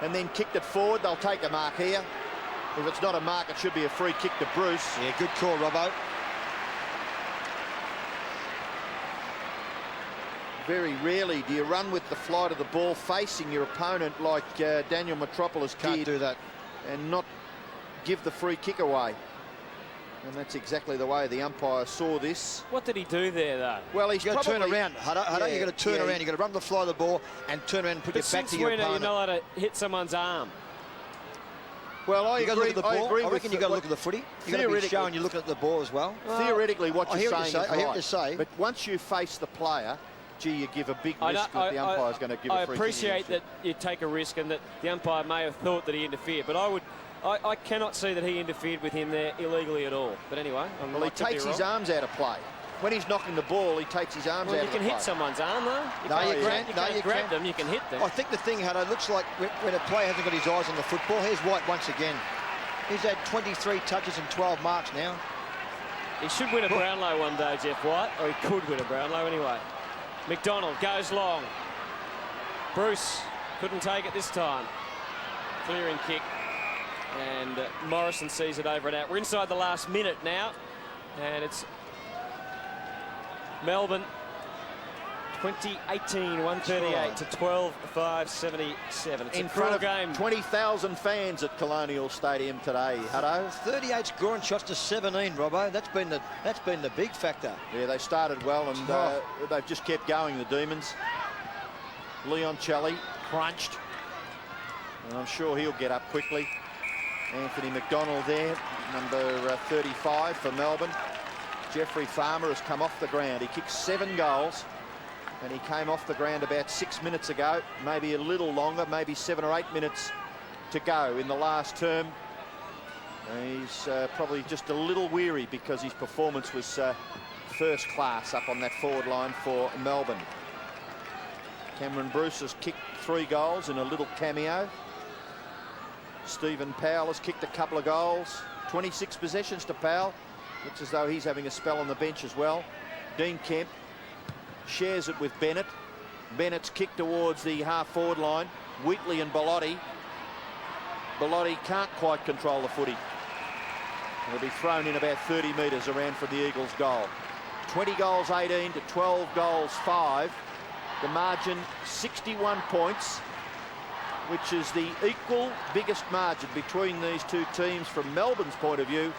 and then kicked it forward. They'll take a mark here. If it's not a mark, it should be a free kick to Bruce. Yeah, good call, Robbo. Very rarely do you run with the flight of the ball facing your opponent like Daniel Metropolis did. Can't do that. And not give the free kick away. And that's exactly the way the umpire saw this. What did he do there, though? Well, he's got to turn around. Hutto, Yeah, you've got to turn around. You've got to run the fly of the ball and turn around and put it back to your opponent. You're not allowed to hit someone's arm. Well, I agree. Look at the ball. I reckon you've got to look at the footy. You've got to be showing you're looking at the ball as well. Theoretically, what you're saying is right. I hear what you say. But once you face the player, gee, you give a big risk that the umpire's going to give a free kick. I appreciate that you take a risk and that the umpire may have thought that he interfered, but I cannot see that he interfered with him there illegally at all. But anyway, well, he takes his arms out of play. When he's knocking the ball, he takes his arms out of play. You can hit someone's arm, though. You can't grab them, you can hit them. I think the thing, Hutto, looks like when a player hasn't got his eyes on the football. Here's White once again. He's had 23 touches and 12 marks now. He should win a Brownlow one day, Jeff White, or he could win a Brownlow anyway. McDonald goes long. Bruce couldn't take it this time. Clearing kick. And Morrison sees it over and out. We're inside the last minute now. And it's Melbourne 20-18-138 to 12-5-77. It's in a front cruel of game. 20,000 fans at Colonial Stadium today, Hutto. 38 scoring shots to 17, Robbo. That's been the big factor. Yeah, they started well, and they've just kept going, the Demons. Leon Chelley crunched, and I'm sure he'll get up quickly. Anthony McDonald there, number 35 for Melbourne. Jeffrey Farmer has come off the ground. He kicked 7 goals, and he came off the ground about 6 minutes ago, maybe a little longer, maybe 7 or 8 minutes to go in the last term. He's probably just a little weary because his performance was first class up on that forward line for Melbourne. Cameron Bruce has kicked 3 goals in a little cameo. Stephen Powell has kicked a couple of goals. 26 possessions to Powell. Looks as though he's having a spell on the bench as well. Dean Kemp shares it with Bennett. Bennett's kicked towards the half-forward line. Wheatley and Bellotti. Bellotti can't quite control the footy. It'll be thrown in about 30 metres around from the Eagles' goal. 20 goals 18 to 12 goals 5. The margin 61 points, which is the equal biggest margin between these two teams from Melbourne's point of view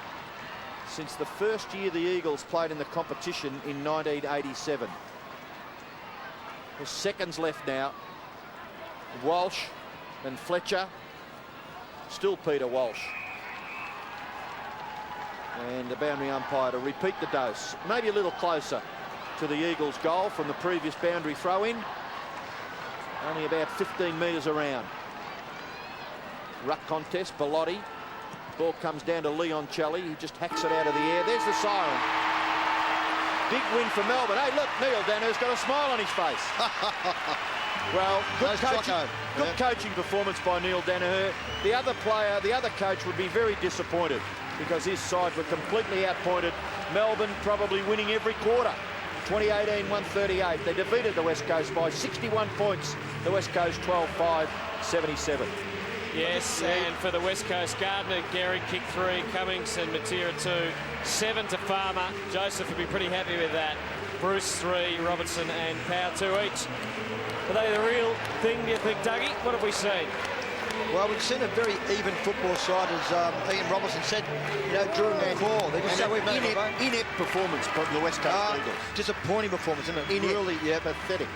since the first year the Eagles played in the competition in 1987. There's seconds left now. Walsh and Fletcher. Still Peter Walsh. And the boundary umpire to repeat the dose. Maybe a little closer to the Eagles' goal from the previous boundary throw-in. Only about 15 metres around. Ruck contest, Bellotti. Ball comes down to Leon Chelley. He just hacks it out of the air. There's the siren. Big win for Melbourne. Hey, look, Neil Danaher's got a smile on his face. Well, good coaching performance by Neil Danaher. The other player, the other coach would be very disappointed because his side were completely outpointed. Melbourne probably winning every quarter. 20-18-138. They defeated the West Coast by 61 points. The West Coast 12-5-77. Yes, and for the West Coast, Gardner, Gehrig kicked 3, Cummings and Matera 2, 7 to Farmer. Joseph would be pretty happy with that. Bruce 3, Robertson and Powell 2 each. Are they the real thing, do you think, Dougie? What have we seen? Well, we've seen a very even football side, as Ian Robertson said, you know, during the call. They just inept performance from the West Coast Eagles. Disappointing performance, isn't it? Really, yeah, pathetic.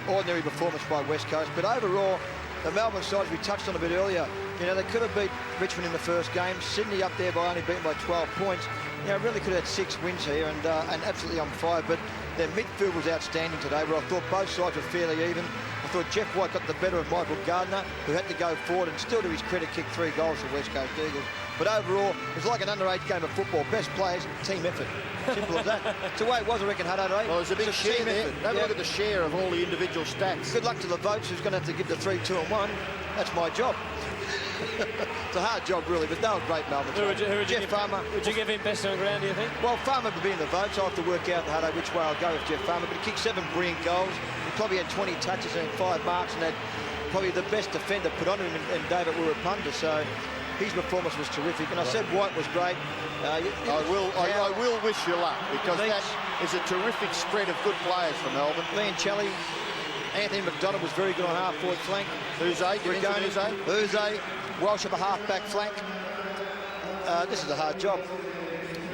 Ordinary performance by West Coast, but overall, the Melbourne side, as we touched on a bit earlier, you know, they could have beat Richmond in the first game. Sydney up there by only beaten by 12 points. You know, really could have had 6 wins here and absolutely on fire. But their midfield was outstanding today, where I thought both sides were fairly even. I thought Jeff White got the better of Michael Gardner, who had to go forward and still, to his credit, kick 3 goals for West Coast Eagles. But overall, it's like an under-8 game of football. Best players, team effort. Simple as that. It's the way it was, I reckon, Hutto. Well, there's a big share there. Have a look at the share of all the individual stats. Good luck to the votes, who's going to have to give the 3, 2 and 1. That's my job. It's a hard job, really, but they were great Melbourne. Who would you give, Farmer. Would you give him best on ground, do you think? Well, Farmer would be in the votes. I'll have to work out, Hutto, which way I'll go with Jeff Farmer. But he kicked 7 brilliant goals. He probably had 20 touches and 5 marks, and had probably the best defender put on him in David Wirapunda. So his performance was terrific. And I said White was great. I will wish you luck, because that is a terrific spread of good players for Melbourne. Leon Chelley, Anthony McDonald was very good on half-forward flank. Uze, Walsh of a half-back flank. This is a hard job.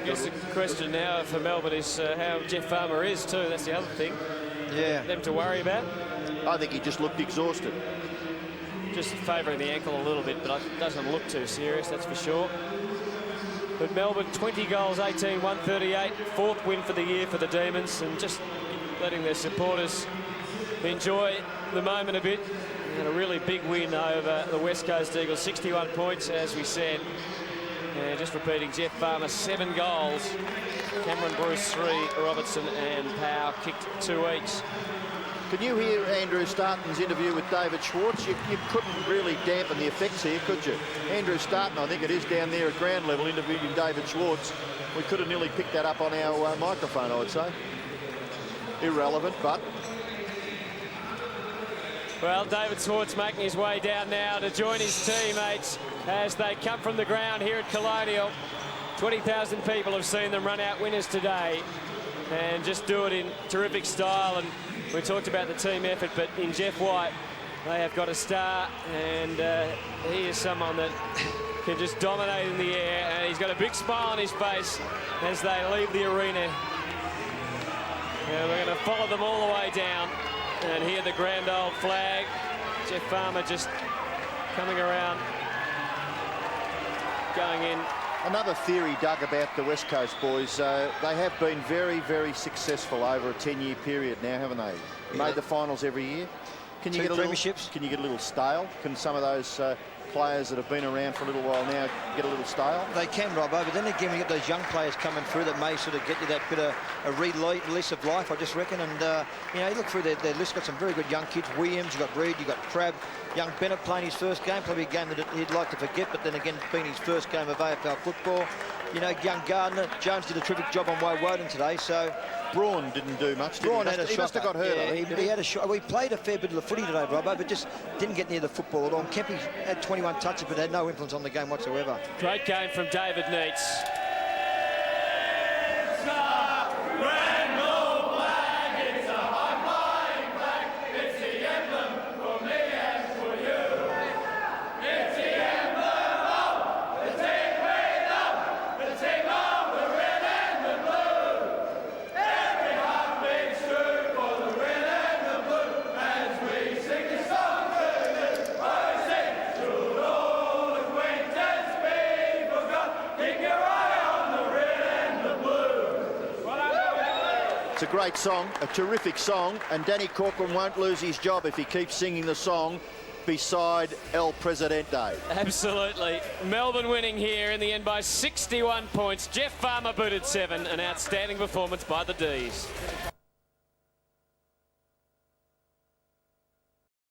I guess the question now for Melbourne is how Jeff Farmer is too. That's the other thing. Yeah. Them to worry about. I think he just looked exhausted. Just favouring the ankle a little bit, but it doesn't look too serious, that's for sure. But Melbourne, 20 goals, 18, 138. 4th win for the year for the Demons, and just letting their supporters enjoy the moment a bit. And a really big win over the West Coast Eagles, 61 points, as we said. And just repeating, Jeff Farmer, 7 goals. Cameron Bruce, 3. Robertson and Powell kicked 2 each. Can you hear Andrew Starton's interview with David Schwartz? You couldn't really dampen the effects here, could you? Andrew Starton, I think it is, down there at ground level interviewing David Schwartz. We could have nearly picked that up on our microphone, I would say. Irrelevant, but... Well, David Schwartz making his way down now to join his teammates as they come from the ground here at Colonial. 20,000 people have seen them run out winners today and just do it in terrific style. And we talked about the team effort, but in Jeff White, they have got a star, and he is someone that can just dominate in the air, and he's got a big smile on his face as they leave the arena. And we're going to follow them all the way down and hear the grand old flag. Jeff Farmer just coming around, going in. Another theory, Doug, about the West Coast boys. They have been very, very successful over a 10-year period now, haven't they? Yeah. Made the finals every year. Can you Two get a little, premierships. Can you get a little stale? Can some of those players that have been around for a little while now get a little stale? They can, Robbo, but then again, we get those young players coming through that may sort of get you that bit of a release of life, I just reckon. And, you know, you look through their list, got some very good young kids. Williams, you've got Reed, you've got Crab. Young Bennett playing his first game, probably a game that he'd like to forget, but then again, it's been his first game of AFL football. You know, young Gardner, Jones did a terrific job on Woden today, so... Braun didn't do much, did Braun he? had a He must have got hurt, I think. Yeah, he had a shot. We played a fair bit of the footy today, Robbo, but just didn't get near the football at all. Kempy had 21 touches, but had no influence on the game whatsoever. Great game from David Neitz. It's a great song, a terrific song, and Danny Corcoran won't lose his job if he keeps singing the song beside El Presidente. Absolutely. Melbourne winning here in the end by 61 points. Jeff Farmer booted 7. An outstanding performance by the D's.